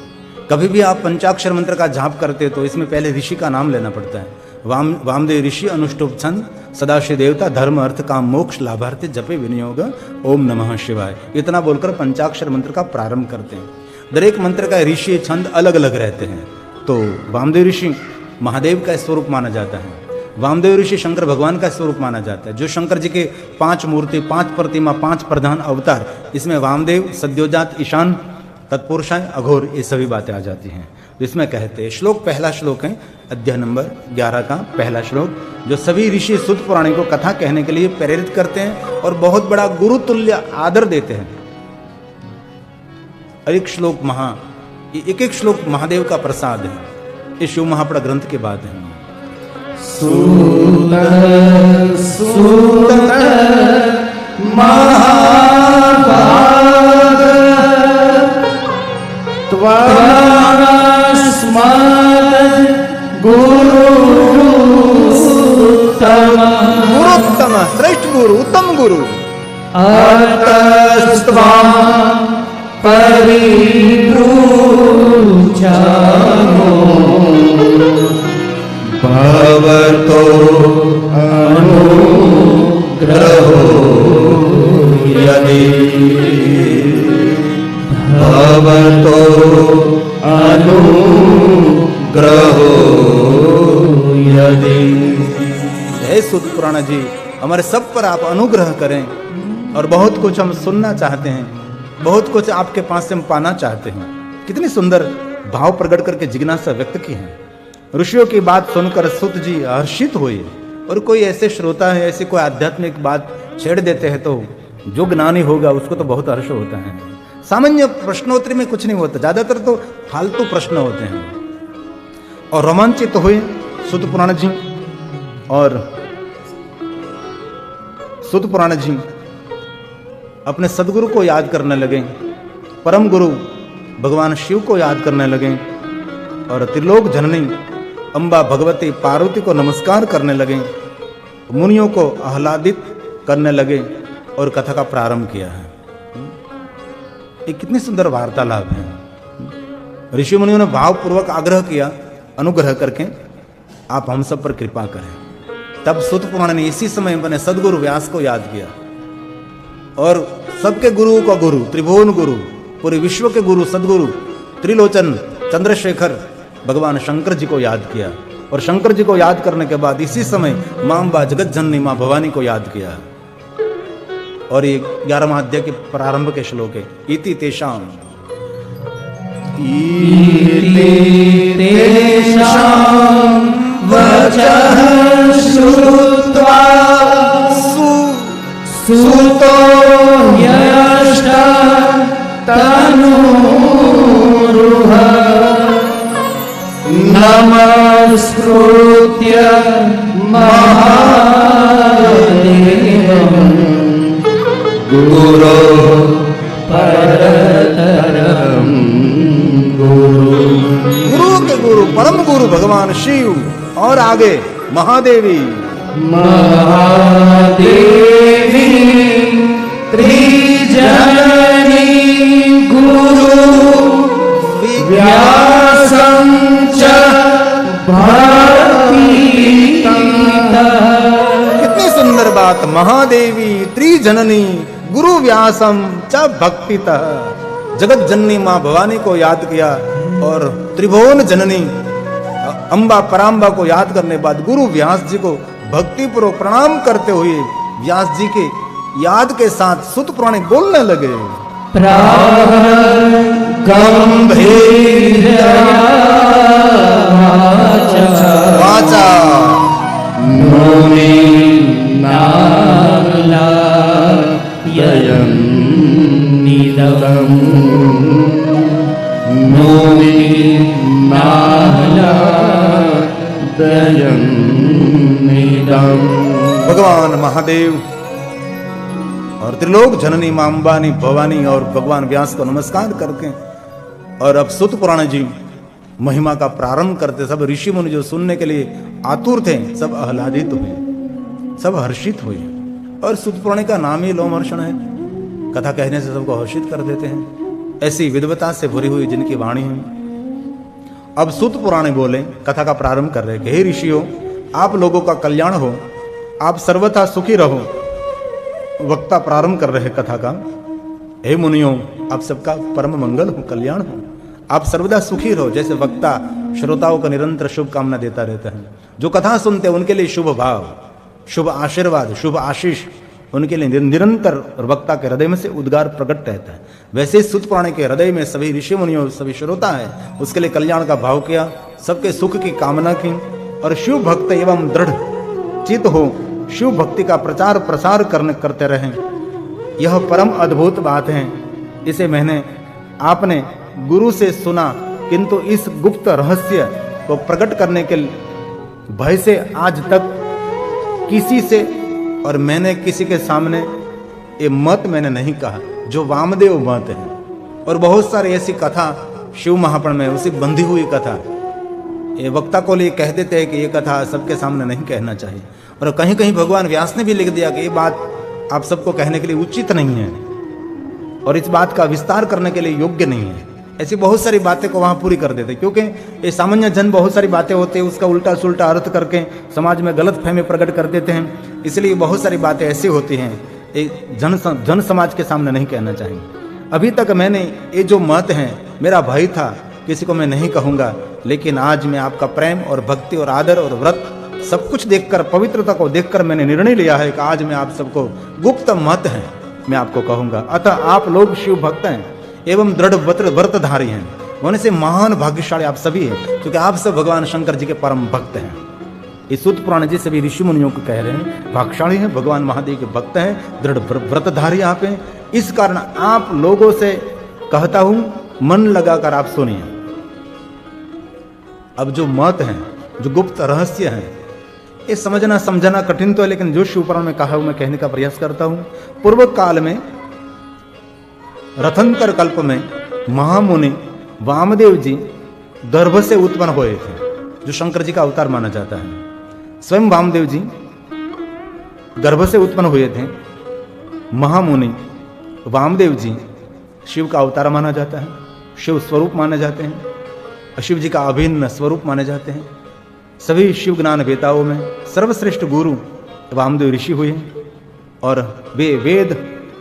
कभी भी आप पंचाक्षर मंत्र का जाप करते तो इसमें पहले ऋषि का नाम लेना पड़ता है। वामदेव ऋषि अनुष्टुप छंद सदाशिव देवता धर्म अर्थ काम मोक्ष लाभार्थी जपे विनियोग ओम नमः शिवाय, इतना बोलकर पंचाक्षर मंत्र का प्रारंभ करते हैं। दरेक मंत्र का ऋषि छंद अलग अलग रहते हैं। तो वामदेव ऋषि महादेव का स्वरूप माना जाता है। वामदेव ऋषि शंकर भगवान का स्वरूप माना जाता है। जो शंकर जी के 5 मूर्ति, 5 प्रतिमा, 5 प्रधान अवतार, इसमें वामदेव, सद्योजात, ईशान, तत्पुरुषाय, अघोर, ये सभी बातें आ जाती हैं। तो इसमें कहते हैं श्लोक, पहला श्लोक है अध्याय नंबर 11 का पहला श्लोक, जो सभी ऋषि सुत पुराणी को कथा कहने के लिए प्रेरित करते हैं और बहुत बड़ा गुरु तुल्य आदर देते हैं। एक एक श्लोक महादेव का प्रसाद है। ये शिव महापड़ा ग्रंथ के बाद है। सूत सूत महाभाग त्वस्मात् गुरुत्तम, श्रेष्ठ गुरु, उत्तम गुरु, अतस्त्वां परिपृच्छामो भवतो अनुग्रहो यदि भवतो अनुग्रहो यदि। हे सुत पुराण जी, हमारे सब पर आप अनुग्रह करें और बहुत कुछ हम सुनना चाहते हैं, बहुत कुछ आपके पास से हम पाना चाहते हैं। कितनी सुंदर भाव प्रकट करके जिज्ञासा व्यक्त की है। ऋषियों की बात सुनकर सुत जी हर्षित हुए। और कोई ऐसे श्रोता है, ऐसी कोई आध्यात्मिक बात छेड़ देते हैं तो जो ज्ञानी होगा उसको तो बहुत हर्ष होता है। सामान्य प्रश्नोत्तरी में कुछ नहीं होता, ज्यादातर तो फालतू प्रश्न होते हैं। और रोमांचित हुए सुत पुराण जी, और सुत पुराण जी अपने सदगुरु को याद करने लगे, परम गुरु भगवान शिव को याद करने लगे और त्रिलोक जननी अम्बा भगवती पार्वती को नमस्कार करने लगे, मुनियों को आह्लादित करने लगे और कथा का प्रारंभ किया है। ये कितनी सुंदर वार्तालाप है। ऋषि मुनियों ने भावपूर्वक आग्रह किया, अनुग्रह करके आप हम सब पर कृपा करें। तब सुत पुराण ने इसी समय अपने सदगुरु व्यास को याद किया और सबके गुरु का गुरु, त्रिभुवन गुरु, पूरे विश्व के गुरु, सदगुरु, त्रिलोचन चंद्रशेखर भगवान शंकर जी को याद किया। और शंकर जी को याद करने के बाद इसी समय मां अम्बा जगत जननी मां भवानी को याद किया। और ये 11वां अध्याय के प्रारंभ के श्लोक है, इति तेषाम वचः श्रुत्वा सुतो यष्ट तनूरुह नमस्कृत्य महादेवं गुरो परतरं गुरु। गुरु के गुरु, परम गुरु भगवान शिव और आगे महादेवी, महादेवी त्रिजननी गुरु व्यासं च भक्तितः। कितनी सुंदर बात। महादेवी त्रिजननी गुरु व्यासम च भक्तितः, जगत जननी मां भवानी को याद किया और त्रिभुवन जननी अम्बा पराम्बा को याद करने के बाद गुरु व्यास जी को भक्तिपूर्वक प्रणाम करते हुए व्यास जी के याद के साथ सुत पुराण बोलने लगे। गंभीरया वाचा नोमे नालाययं निदम् नोमे नालाययं निदम्। भगवान महादेव और त्रिलोक जननी मां अंबानी भवानी और भगवान व्यास को नमस्कार करके और अब सुत पुराण जी महिमा का प्रारंभ करते, सब ऋषि मुनि जो सुनने के लिए आतुर थे सब आह्लादित हुए, सब हर्षित हुए। और सुत पुराण का नाम ही लोमहर्षण है, कथा कहने से सबको हर्षित कर देते हैं, ऐसी विद्वता से भरी हुई जिनकी वाणी है। अब सुत पुराण बोले, कथा का प्रारंभ कर रहे कि हे ऋषियों, आप लोगों का कल्याण हो, आप सर्वथा सुखी रहो। वक्ता प्रारंभ कर रहे कथा का, हे मुनियों, आप सबका परम मंगल हो, कल्याण हो, आप सर्वदा सुखी रहो। जैसे वक्ता श्रोताओं को निरंतर शुभकामना देता रहता है, जो कथा सुनते हैं उनके लिए शुभ भाव, शुभ आशीर्वाद, शुभ आशीष उनके लिए निरंतर वक्ता के हृदय में से उद्गार प्रकट रहता है। वैसे ही सुत पुराण के हृदय में सभी ऋषि मुनियों, सभी श्रोता है, उसके लिए कल्याण का भाव किया, सबके सुख की कामना की और शिव भक्त एवं दृढ़ चित हो शिव भक्ति का प्रचार प्रसार करते रहें। यह परम अद्भुत बात है, इसे मैंने आपने गुरु से सुना, किंतु इस गुप्त रहस्य को प्रकट करने के भय से आज तक किसी से और मैंने किसी के सामने ये मत मैंने नहीं कहा जो वामदेव मत है। और बहुत सारी ऐसी कथा शिव महापुराण में उसी बंधी हुई कथा ये वक्ता को लिए कह देते हैं कि ये कथा सबके सामने नहीं कहना चाहिए। और कहीं कहीं भगवान व्यास ने भी लिख दिया कि ये बात आप सबको कहने के लिए उचित नहीं है और इस बात का विस्तार करने के लिए योग्य नहीं है। ऐसी बहुत सारी बातें को वहां पूरी कर देते, क्योंकि ये सामान्य जन बहुत सारी बातें होती है उसका उल्टा सुल्टा अर्थ करके समाज में गलत फहमी प्रकट कर देते हैं। इसलिए बहुत सारी बातें ऐसी होती हैं जन समाज के सामने नहीं कहना चाहिए। अभी तक मैंने ये जो मत है मेरा भय था, किसी को मैं नहीं कहूंगा, लेकिन आज मैं आपका प्रेम और भक्ति और आदर और व्रत सब कुछ देखकर, पवित्रता को देखकर मैंने निर्णय लिया है कि आज मैं आप सबको गुप्त मत है मैं आपको कहूंगा। अतः आप लोग शिव भक्त हैं एवं दृढ़ व्रतधारी हैं, होने से महान भाग्यशाली आप सभी हैं, क्योंकि आप सब भगवान शंकर जी के परम भक्त हैं। इस सुत पुराण जी सभी ऋषि मुनियों को कह रहे हैं भाग्यशाली हैं, भगवान महादेव के भक्त हैं, दृढ़ व्रतधारी आप हैं। इस कारण आप लोगों से कहता हूं मन लगाकर आप सुनिए। अब जो मत है, जो गुप्त रहस्य है, ये समझना समझना कठिन तो है, लेकिन जो शिव पुराण में कहा मैं कहने का प्रयास करता हूं। पूर्व काल में रथंतर कल्प में महामुनि वामदेव जी गर्भ से उत्पन्न हुए थे, जो शंकर जी का अवतार माना जाता है। स्वयं वामदेव जी गर्भ से उत्पन्न हुए थे। महामुनि वामदेव जी शिव का अवतार माना जाता है, शिव स्वरूप माने जाते हैं, शिव जी का अभिन्न स्वरूप माने जाते हैं। सभी शिव ज्ञान वेताओं में सर्वश्रेष्ठ गुरु वामदेव ऋषि हुए और वे वेद,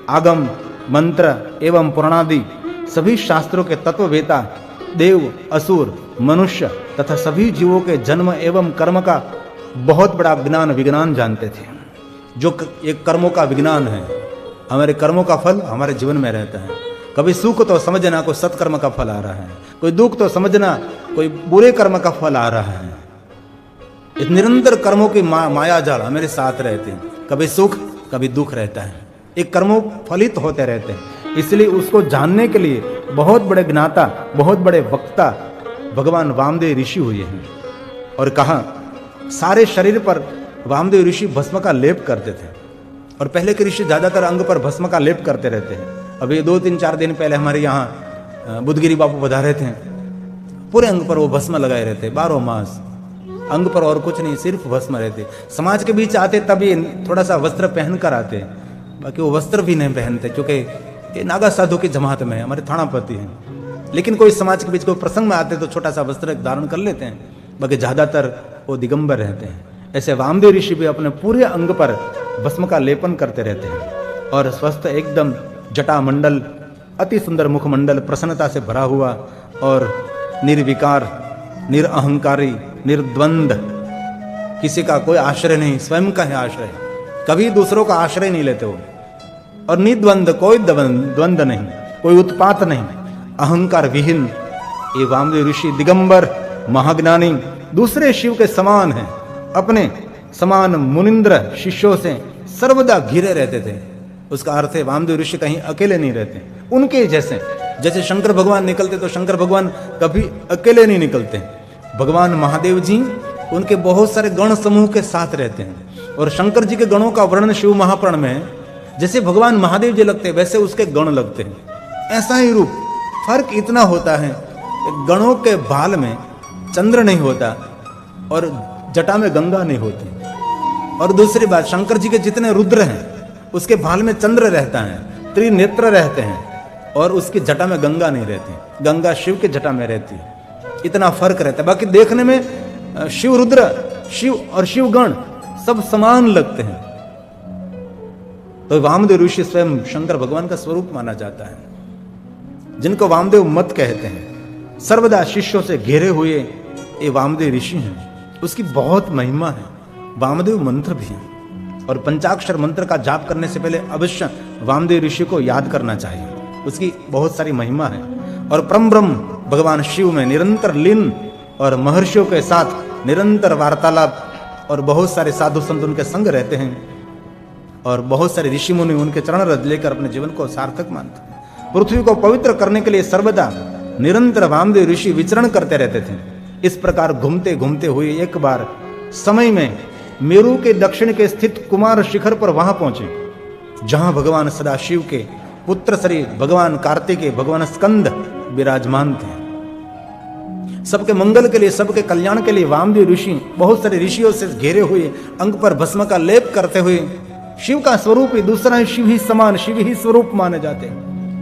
आगम, मंत्र एवं पुराणादि सभी शास्त्रों के तत्ववेता, देव, असुर, मनुष्य तथा सभी जीवों के जन्म एवं कर्म का बहुत बड़ा विज्ञान जानते थे। जो एक कर्मों का विज्ञान है, हमारे कर्मों का फल हमारे जीवन में रहता है। कभी सुख तो समझना कोई सत्कर्म का फल आ रहा है, कोई दुख तो समझना कोई बुरे कर्म का फल आ रहा है। इस निरंतर कर्मों की माया जाल हमारे साथ रहते हैं, कभी सुख कभी दुख रहता है, एक कर्मों फलित होते रहते हैं। इसलिए उसको जानने के लिए बहुत बड़े ज्ञाता, बहुत बड़े वक्ता भगवान वामदेव ऋषि हुए हैं। और कहा सारे शरीर पर वामदेव ऋषि भस्म का लेप करते थे, और पहले के ऋषि ज्यादातर अंग पर भस्म का लेप करते रहते हैं। अभी 2-3-4 दिन पहले हमारे यहाँ बुद्धगिरी बापू पधारे थे, पूरे अंग पर वो भस्म लगाए रहते 12 मास, अंग पर और कुछ नहीं, सिर्फ भस्म रहते। समाज के बीच आते तभी थोड़ा सा वस्त्र पहन कर आते, बाकी वो वस्त्र भी नहीं पहनते, क्योंकि ये नागा साधु की जमात में है, हमारे थानापति हैं। लेकिन कोई समाज के बीच कोई प्रसंग में आते तो छोटा सा वस्त्र धारण कर लेते हैं, बाकी ज्यादातर वो दिगंबर रहते हैं। ऐसे वामदेव ऋषि भी अपने पूरे अंग पर भस्म का लेपन करते रहते हैं और स्वस्थ एकदम जटा मंडल, अति सुंदर मुखमंडल, प्रसन्नता से भरा हुआ और निर्विकार, निरअहंकारी, निर्द्वंद, किसी का कोई आश्रय नहीं, स्वयं का है आश्रय, कभी दूसरों का आश्रय नहीं लेते हो। और निद्वंद, कोई द्वंद नहीं, कोई उत्पात नहीं, अहंकार विहीन ये वामदेव ऋषि दिगंबर महाज्ञानी दूसरे शिव के समान हैं, अपने समान मुनिंद्र शिष्यों से सर्वदा घिरे रहते थे। उसका अर्थ है वामदेव ऋषि कहीं अकेले नहीं रहते, उनके जैसे जैसे शंकर भगवान निकलते तो शंकर भगवान कभी अकेले नहीं निकलते। भगवान महादेव जी उनके बहुत सारे गण समूह के साथ रहते हैं और शंकर जी के गणों का वर्णन शिव महापुराण में है। जैसे भगवान महादेव जी लगते हैं वैसे उसके गण लगते हैं, ऐसा ही रूप। फर्क इतना होता है गणों के बाल में चंद्र नहीं होता और जटा में गंगा नहीं होती। और दूसरी बात, शंकर जी के जितने रुद्र हैं उसके बाल में चंद्र रहता है, त्रिनेत्र रहते हैं और उसकी जटा में गंगा नहीं रहती, गंगा शिव के जटा में रहती है। इतना फर्क रहता है। बाकी देखने में शिव रुद्र शिव और शिवगण सब समान लगते हैं। तो वामदेव ऋषि स्वयं शंकर भगवान का स्वरूप माना जाता है, जिनको वामदेव मत कहते हैं। सर्वदा शिष्यों से घेरे हुए ये वामदेव ऋषि हैं, उसकी बहुत महिमा है। वामदेव मंत्र भी है और पंचाक्षर मंत्र का जाप करने से पहले अवश्य वामदेव ऋषि को याद करना चाहिए, उसकी बहुत सारी महिमा है। और परम ब्रह्म भगवान शिव में निरंतर लीन और महर्षियों के साथ निरंतर वार्तालाप और बहुत सारे साधु संत उनके संग रहते हैं और बहुत सारे ऋषि मुनि उनके चरण रज लेकर अपने जीवन को सार्थक मानते हैं। पृथ्वी को पवित्र करने के लिए सर्वदा निरंतर वामदेव ऋषि विचरण करते रहते थे। इस प्रकार घूमते घूमते हुए एक बार समय में मेरू के दक्षिण के स्थित कुमार शिखर पर वहां पहुंचे जहां भगवान सदाशिव के पुत्र श्री भगवान कार्तिकेय भगवान स्कंद विराजमान थे। सबके मंगल के लिए, सबके कल्याण के लिए वामदेव ऋषि बहुत सारे ऋषियों से घेरे हुए अंग पर भस्म का लेप करते हुए शिव का स्वरूप ही दूसरा शिव ही समान, शिव ही स्वरूप माने जाते,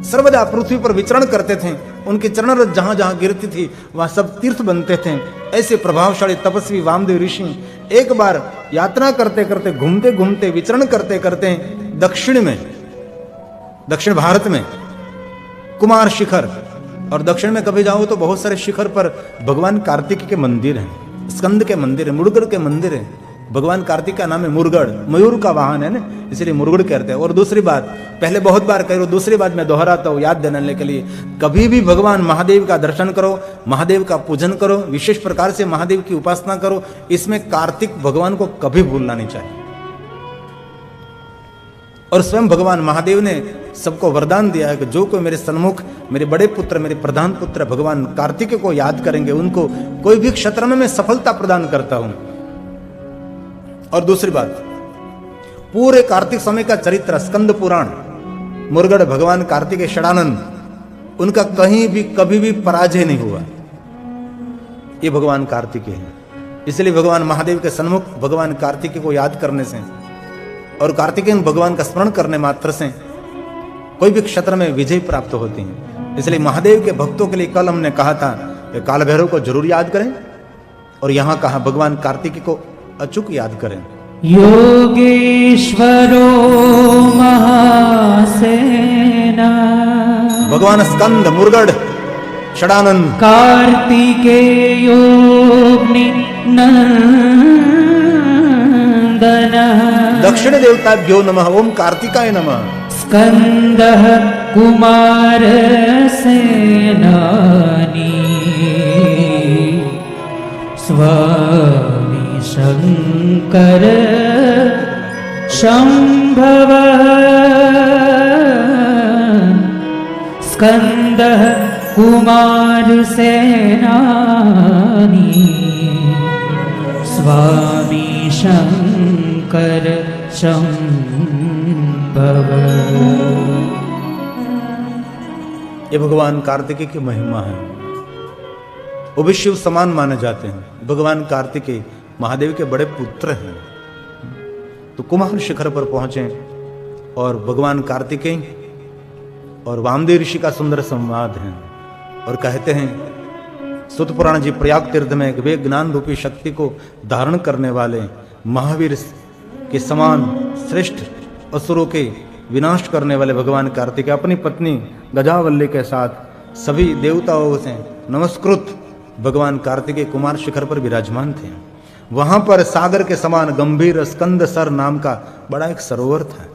सर्वदा पृथ्वी पर विचरण करते थे। उनकी चरण रज जहां जहां गिरती थी वहां सब तीर्थ बनते थे। ऐसे प्रभावशाली तपस्वी वामदेव ऋषि एक बार यात्रा करते करते, घूमते घूमते, विचरण करते करते दक्षिण भारत में कुमार शिखर, और दक्षिण में कभी जाओ तो बहुत सारे शिखर पर भगवान कार्तिक के मंदिर हैं, स्कंद के मंदिर है, मुरगड़ के मंदिर है। भगवान कार्तिक का नाम है मुरगड़, मयूर का वाहन है ना, इसलिए मुरगड़ कहते हैं। और दूसरी बात, पहले बहुत बार कह रहा हूं, दूसरी बात मैं दोहराता हूं याद दिलाने के लिए, कभी भी भगवान महादेव का दर्शन करो, महादेव का पूजन करो, विशेष प्रकार से महादेव की उपासना करो, इसमें कार्तिक भगवान को कभी भूलना नहीं चाहिए। और स्वयं भगवान महादेव ने सबको वरदान दिया है कि जो कोई मेरे सन्मुख, मेरे बड़े पुत्र, मेरे प्रधान पुत्र भगवान कार्तिक को याद करेंगे, उनको कोई भी क्षेत्र में मैं सफलता प्रदान करता हूं। और दूसरी बात, पूरे कार्तिक समय का चरित्र स्कंद पुराण, मुरगड़ भगवान कार्तिकेय षडानंद, उनका कहीं भी कभी भी पराजय नहीं हुआ। ये भगवान कार्तिकेय है, इसलिए भगवान महादेव के सन्मुख भगवान कार्तिकेय को याद करने से और कार्तिकेय भगवान का स्मरण करने मात्र से कोई भी क्षेत्र में विजय प्राप्त होती है। इसलिए महादेव के भक्तों के लिए कल हमने कहा था कि काल भैरव को जरूर याद करें, और यहां कहा भगवान कार्तिकेय को अचूक याद करें। योगेश्वरो महासेना भगवान स्कंद, मुरगड़, षडानंद, कार्तिकेयोऽग्नि नंदन दक्षिण देवताभ्यो नमः, ओम कार्तिकाय नमः। स्कंदः कुमार सेनानी स्वामी शंकर शंभव स्कंदः कुमार सेनानी स्वामी शंकर शंभव। ये भगवान कार्तिकेय की महिमा है, वो भी शिव समान माने जाते हैं। भगवान कार्तिकेय महादेव के बड़े पुत्र हैं। तो कुमार शिखर पर पहुंचे और भगवान कार्तिकेय और वामदेव ऋषि का सुंदर संवाद है, और कहते हैं सुत पुराण जी प्रयाग तीर्थ में वे ज्ञान रूपी शक्ति को धारण करने वाले महावीर के समान श्रेष्ठ असुरों के विनाश करने वाले भगवान कार्तिकेय अपनी पत्नी गजावल्ली के साथ सभी देवताओं से नमस्कृत भगवान कार्तिकेय कुमार शिखर पर विराजमान थे। वहां पर सागर के समान गंभीर स्कंद सर नाम का बड़ा एक सरोवर था,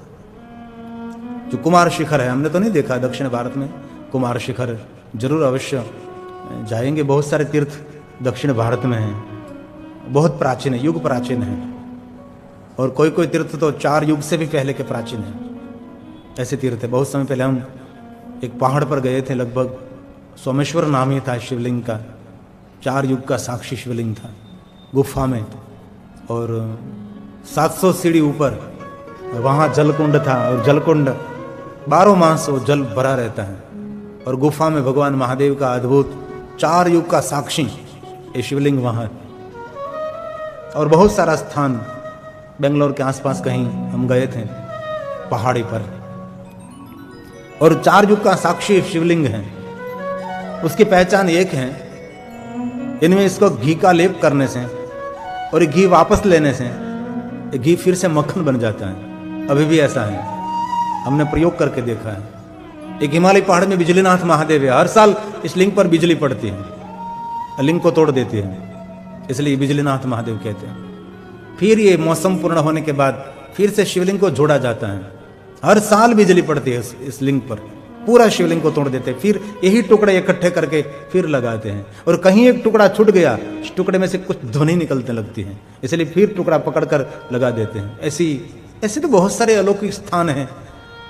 जो कुमार शिखर है। हमने तो नहीं देखा दक्षिण भारत में कुमार शिखर जरूर अवश्य जाएंगे। बहुत सारे तीर्थ दक्षिण भारत में हैं, बहुत प्राचीन है, युग प्राचीन है, और कोई कोई तीर्थ तो 4 युग से भी पहले के प्राचीन हैं। ऐसे तीर्थ है। बहुत समय पहले हम एक पहाड़ पर गए थे, लगभग सोमेश्वर नाम ही था शिवलिंग का, 4 युग का साक्षी शिवलिंग था गुफा में, और 700 सीढ़ी ऊपर वहाँ जलकुंड था, और जलकुंड 12 मास वो जल भरा रहता है, और गुफा में भगवान महादेव का अद्भुत 4 युग का साक्षी ये शिवलिंग वहाँ। और बहुत सारा स्थान बेंगलोर के आसपास कहीं हम गए थे पहाड़ी पर, और 4 युग का साक्षी शिवलिंग है। उसकी पहचान एक है, इनमें इसको घी का लेप करने से और घी वापस लेने से घी फिर से मक्खन बन जाता है। अभी भी ऐसा है, हमने प्रयोग करके देखा है। एक हिमालय पहाड़ में बिजलीनाथ महादेव है, हर साल इस लिंग पर बिजली पड़ती है, लिंग को तोड़ देती है, इसलिए बिजलीनाथ महादेव कहते हैं। फिर ये मौसम पूर्ण होने के बाद फिर से शिवलिंग को जोड़ा जाता है, हर साल बिजली पड़ती है इस लिंग पर, पूरा शिवलिंग को तोड़ देते हैं, फिर यही टुकड़े इकट्ठे करके फिर लगाते हैं, और कहीं एक टुकड़ा छूट गया, इस टुकड़े में से कुछ ध्वनि निकलने लगती है, इसलिए फिर टुकड़ा पकड़कर लगा देते हैं। ऐसे तो बहुत सारे अलौकिक स्थान हैं।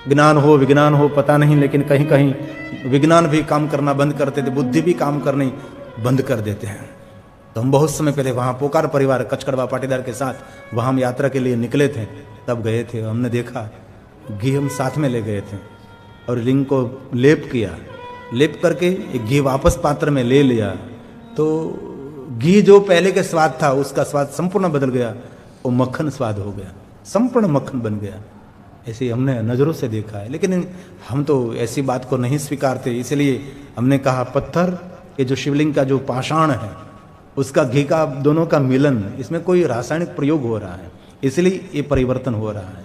ज्ञान हो विज्ञान हो पता नहीं, लेकिन कहीं कहीं विज्ञान भी काम करना बंद करते थे, बुद्धि भी काम करनी बंद कर देते हैं। तो हम बहुत समय पहले वहाँ पोकार परिवार कचकड़वा पाटीदार के साथ वहाँ हम यात्रा के लिए निकले थे, तब गए थे। हमने देखा घी हम साथ में ले गए थे और लिंग को लेप किया, लेप करके एक घी वापस पात्र में ले लिया, तो घी जो पहले के स्वाद था उसका स्वाद संपूर्ण बदल गया, वो मक्खन स्वाद हो गया, संपूर्ण मक्खन बन गया। ऐसे हमने नज़रों से देखा है, लेकिन हम तो ऐसी बात को नहीं स्वीकारते, इसलिए हमने कहा पत्थर, ये जो शिवलिंग का जो पाषाण है उसका घी का दोनों का मिलन, इसमें कोई रासायनिक प्रयोग हो रहा है, इसलिए ये परिवर्तन हो रहा है।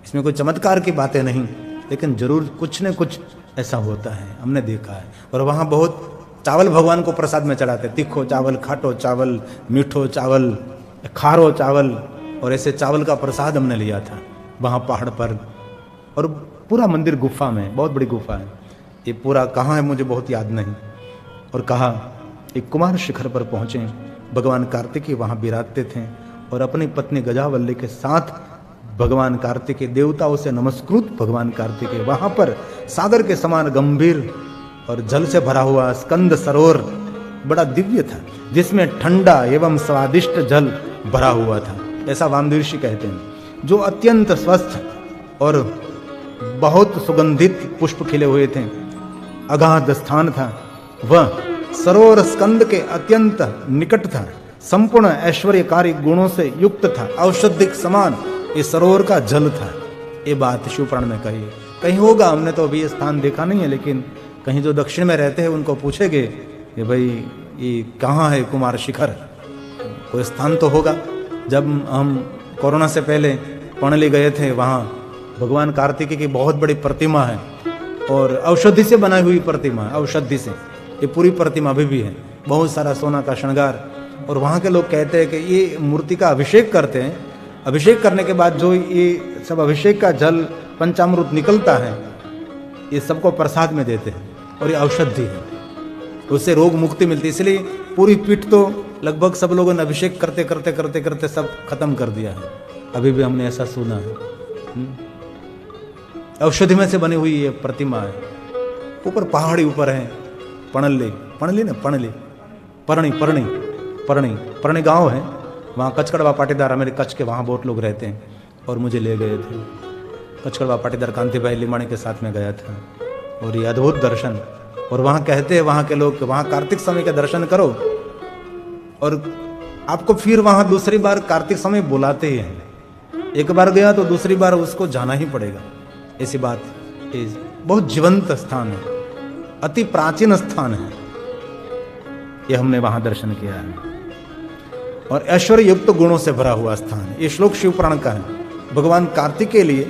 इसमें कोई चमत्कार की बातें नहीं, लेकिन जरूर कुछ न कुछ ऐसा होता है, हमने देखा है। और वहाँ बहुत चावल भगवान को प्रसाद में चढ़ाते, तीखो चावल, खाटो चावल, मीठो चावल, खारो चावल, और ऐसे चावल का प्रसाद हमने लिया था वहाँ पहाड़ पर। और पूरा मंदिर गुफा में, बहुत बड़ी गुफा है, ये पूरा कहाँ है मुझे बहुत याद नहीं। और कहा एक कुमार शिखर पर पहुँचे, भगवान कार्तिकेय वहाँ विराजते थे, और अपनी पत्नी गजावल्ली के साथ भगवान कार्तिकेय, देवताओं से नमस्कृत भगवान कार्तिकेय, वहाँ पर सागर के समान गंभीर और जल से भरा हुआ स्कंद सरोवर बड़ा दिव्य था, जिसमें ठंडा एवं स्वादिष्ट जल भरा हुआ था, ऐसा वामदेव ऋषि कहते हैं। जो अत्यंत स्वस्थ और बहुत सुगंधित पुष्प खिले हुए थे, अगाध स्थान था, वह सरोवर स्कंद के अत्यंत निकट था, संपूर्ण ऐश्वर्यकारी गुणों से युक्त था, औषधिक समान इस सरोवर का जल था। ये बात शिवपुराण में कही है, कहीं होगा, हमने तो अभी ये स्थान देखा नहीं है, लेकिन कहीं जो दक्षिण में रहते हैं उनको पूछेंगे कि भाई ये कहाँ है कुमार शिखर, कोई स्थान तो होगा। जब हम कोरोना से पहले पणली गए थे, वहाँ भगवान कार्तिकेय की बहुत बड़ी प्रतिमा है, और औषधि से बनाई हुई प्रतिमा है, औषधि से ये पूरी प्रतिमा अभी भी है, बहुत सारा सोना का श्रृंगार। और वहाँ के लोग कहते हैं कि ये मूर्ति का अभिषेक करते हैं, अभिषेक करने के बाद जो ये सब अभिषेक का जल पंचामृत निकलता है, ये सबको प्रसाद में देते हैं, और ये औषधि है, उससे रोग मुक्ति मिलती है। इसलिए पूरी पीठ तो लगभग सब लोगों ने अभिषेक करते करते करते करते सब खत्म कर दिया है, अभी भी हमने ऐसा सुना है। औषधि में से बनी हुई ये प्रतिमा है, ऊपर पहाड़ी ऊपर है, परणी गांव है, वहाँ कचकड़वा पाटीदार, मेरे कच्छ के वहाँ बहुत लोग रहते हैं, और मुझे ले गए थे कचकड़वा पाटीदार कांति भाई लिमाणी के साथ में गया था, और ये अद्भुत दर्शन। और वहाँ कहते हैं वहाँ के लोग, वहाँ कार्तिक समय का दर्शन करो, और आपको फिर वहाँ दूसरी बार कार्तिक समय बुलाते ही हैं। एक बार गया तो दूसरी बार उसको जाना ही पड़ेगा, ऐसी बात। बहुत जीवंत स्थान है, अति प्राचीन स्थान है, ये हमने वहां दर्शन किया है। और ऐश्वर्य युक्त गुणों से भरा हुआ स्थान है। ये श्लोक शिव पुराण का है, भगवान कार्तिक के लिए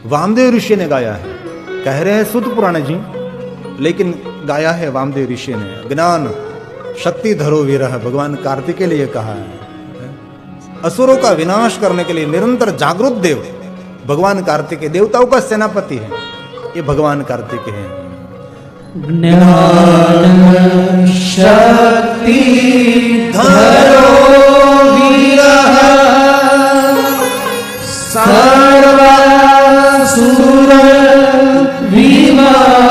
वामदेव ऋषि ने गाया है। कह रहे हैं सुत पुराण जी, लेकिन गाया है वामदेव ऋषि ने। ज्ञान शक्ति धरो वीरः, भगवान कार्तिक के लिए कहा है। असुरों का विनाश करने के लिए निरंतर जागृत देव भगवान कार्तिकेय, देवताओं का सेनापति है ये भगवान कार्तिकेय है। ज्ञान शक्ति धरो विरह सर्वासुर विमर्दन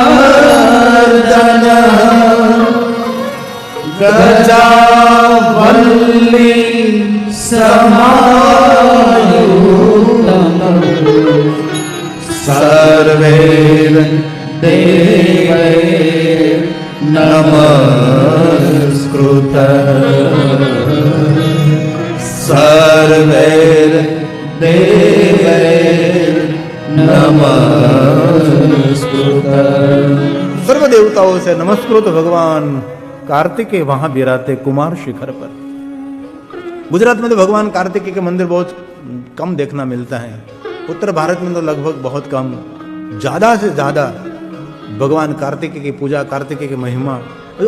गजावल्ली समायुक्तम् सर्वैर् देवैर् नमस्कृतः सर्वैर् देवैर् नमस्कृतः। सर्व देवताओं से नमस्कृत भगवान कार्तिकेय वहां विराते कुमार शिखर पर। गुजरात में तो भगवान कार्तिकेय के मंदिर बहुत कम देखना मिलता है। उत्तर भारत में तो लगभग बहुत कम, ज्यादा से ज्यादा भगवान कार्तिकेय की पूजा, कार्तिकेय की महिमा।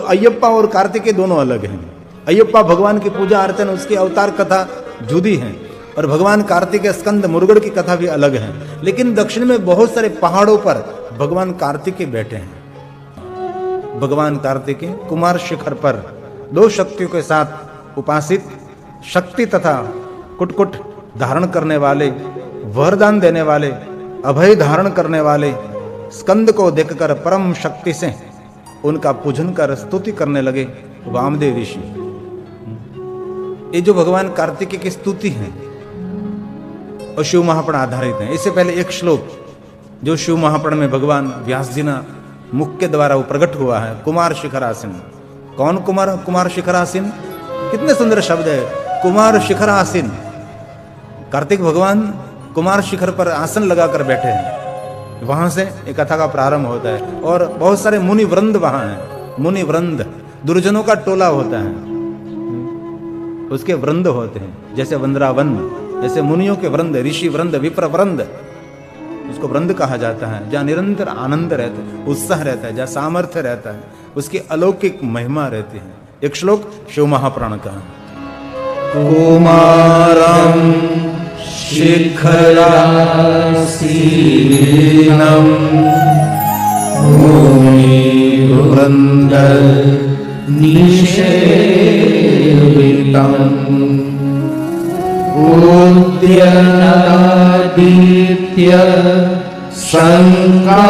अयप्पा और कार्तिकेय दोनों अलग हैं। अयप्पा भगवान की पूजा अर्चना, उसकी अवतार कथा जुदी है, और भगवान कार्तिकेय स्कंद मुरुगड़ की कथा भी अलग है। लेकिन दक्षिण में बहुत सारे पहाड़ों पर भगवान कार्तिकेय बैठे हैं। भगवान कार्तिकेय कुमार शिखर पर दो शक्तियों के साथ उपासित, शक्ति तथा कुटकुट धारण करने वाले, वरदान देने वाले, अभय धारण करने वाले स्कंद को देखकर परम शक्ति से उनका पूजन कर स्तुति करने लगे वामदेव ऋषि। ये जो भगवान कार्तिकेय की स्तुति है और शिव महापुराण आधारित है। इससे पहले एक श्लोक जो शिव महापुराण में भगवान व्यास जी ना मुख के द्वारा वो प्रकट हुआ है, कुमार शिखरासीन। कौन कुमार शिखरासीन? कितने सुंदर शब्द है, कुमार शिखरासीन। कार्तिक भगवान कुमार शिखर पर आसन लगाकर बैठे हैं। वहां से एक कथा का प्रारंभ होता है और बहुत सारे मुनि वृंद वहां हैं। मुनि वृंद, दुर्जनों का टोला होता है, उसके वृंद होते हैं, जैसे वृंदावन, जैसे मुनियों के वृंद, ऋषि वृंद, विप्र वृंद, उसको वृंद कहा जाता है। जहाँ निरंतर आनंद रहता है, उत्साह रहता है, जहाँ सामर्थ्य रहता है, उसकी अलौकिक महिमा रहती है। एक श्लोक शिव महापुराण का, कुमारम शिखरासीनम मुनिवृंद निषेवितम् उद्यनादित्य संकाशम।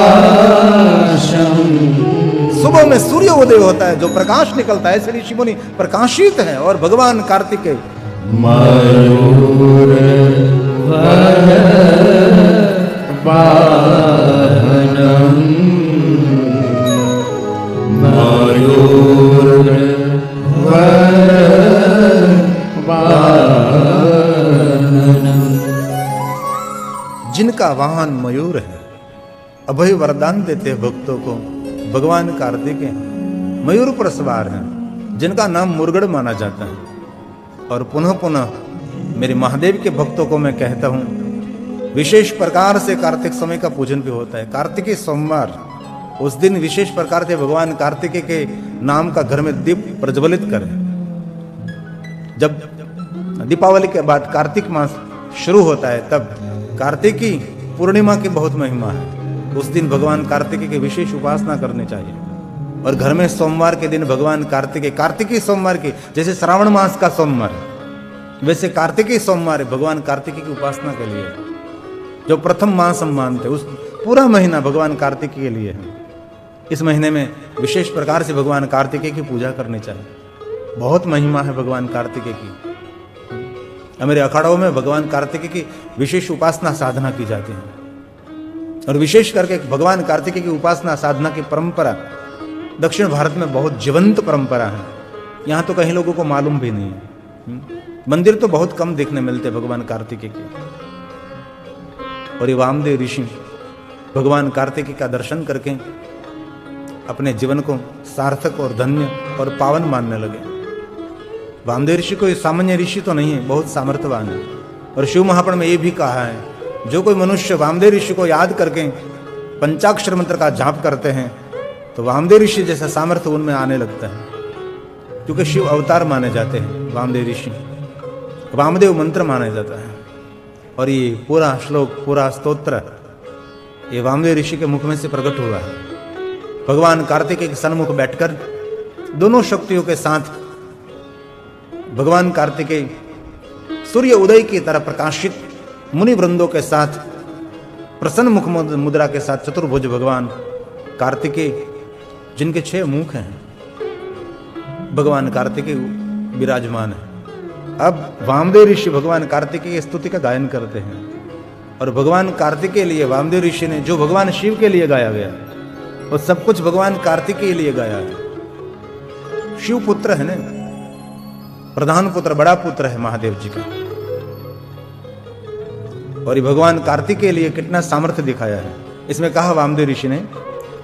सुबह में सूर्य उदय होता है, जो प्रकाश निकलता है, ऐसे ऋषि मुनि प्रकाशित है। और भगवान कार्तिकेय मयूर वाहनम, मयूर जिनका वाहन मयूर है, अभय वरदान देते हैं भक्तों को। भगवान कार्तिकेय मयूर पर सवार हैं, जिनका नाम मुरुगड़ माना जाता है। और पुनः पुनः मेरे महादेव के भक्तों को मैं कहता हूं, विशेष प्रकार से कार्तिक समय का पूजन भी होता है। कार्तिकेय सोमवार, उस दिन विशेष प्रकार से भगवान कार्तिकेय के नाम का घर में दीप प्रज्वलित करें। जब दीपावली के बाद कार्तिक मास शुरू होता है, तब कार्तिकी पूर्णिमा की बहुत महिमा है। उस दिन भगवान कार्तिकेय की विशेष उपासना करनी चाहिए। और घर में सोमवार के दिन भगवान कार्तिकी सोमवार की, जैसे श्रावण मास का सोमवार वैसे कार्तिकी सोमवार भगवान कार्तिकेय की उपासना के लिए, जो प्रथम मास हम मानते, उस पूरा महीना भगवान कार्तिकेय के लिए है। इस महीने में विशेष प्रकार से भगवान कार्तिकेय की पूजा करनी चाहिए। बहुत महिमा है भगवान कार्तिकेय की। हमारे अखाड़ों में भगवान कार्तिकेय की विशेष उपासना साधना की जाती है। और विशेष करके भगवान कार्तिकेय की उपासना साधना की परंपरा दक्षिण भारत में बहुत जीवंत परंपरा है। यहाँ तो कहीं लोगों को मालूम भी नहीं है। मंदिर तो बहुत कम देखने मिलते भगवान कार्तिकेय के। और ये वामदेव ऋषि भगवान कार्तिकेय का दर्शन करके अपने जीवन को सार्थक और धन्य और पावन मानने लगे। वामदेव ऋषि कोई सामान्य ऋषि तो नहीं है, बहुत सामर्थ्यवान है। और शिव महापुराण में ये भी कहा है, जो कोई मनुष्य वामदेव ऋषि को याद करके पंचाक्षर मंत्र का जाप करते हैं, तो वामदेव ऋषि जैसा सामर्थ्य उनमें आने लगता है। क्योंकि शिव अवतार माने जाते हैं वामदेव ऋषि, वामदेव मंत्र माना जाता है। और ये पूरा श्लोक, पूरा स्तोत्र ये वामदेव ऋषि के मुख में से प्रकट हुआ है। भगवान कार्तिकेय के सन्मुख बैठकर दोनों शक्तियों के साथ भगवान कार्तिकेय सूर्य उदय की तरह प्रकाशित मुनि वृंदों के साथ प्रसन्न मुख मुद्रा के साथ चतुर्भुज भगवान कार्तिकेय, जिनके 6 मुख हैं, भगवान कार्तिकेय विराजमान है। अब वामदेव ऋषि भगवान कार्तिकेय की स्तुति का गायन करते हैं, और भगवान कार्तिकेय के लिए वामदेव ऋषि ने जो भगवान शिव के लिए गाया गया और सब कुछ भगवान कार्तिकेय के लिए गाया है। शिव पुत्र है ना, प्रधान पुत्र, बड़ा पुत्र है महादेव जी का, और ये भगवान कार्तिकेय के लिए कितना सामर्थ्य दिखाया है। इसमें कहा वामदेव ऋषि ने,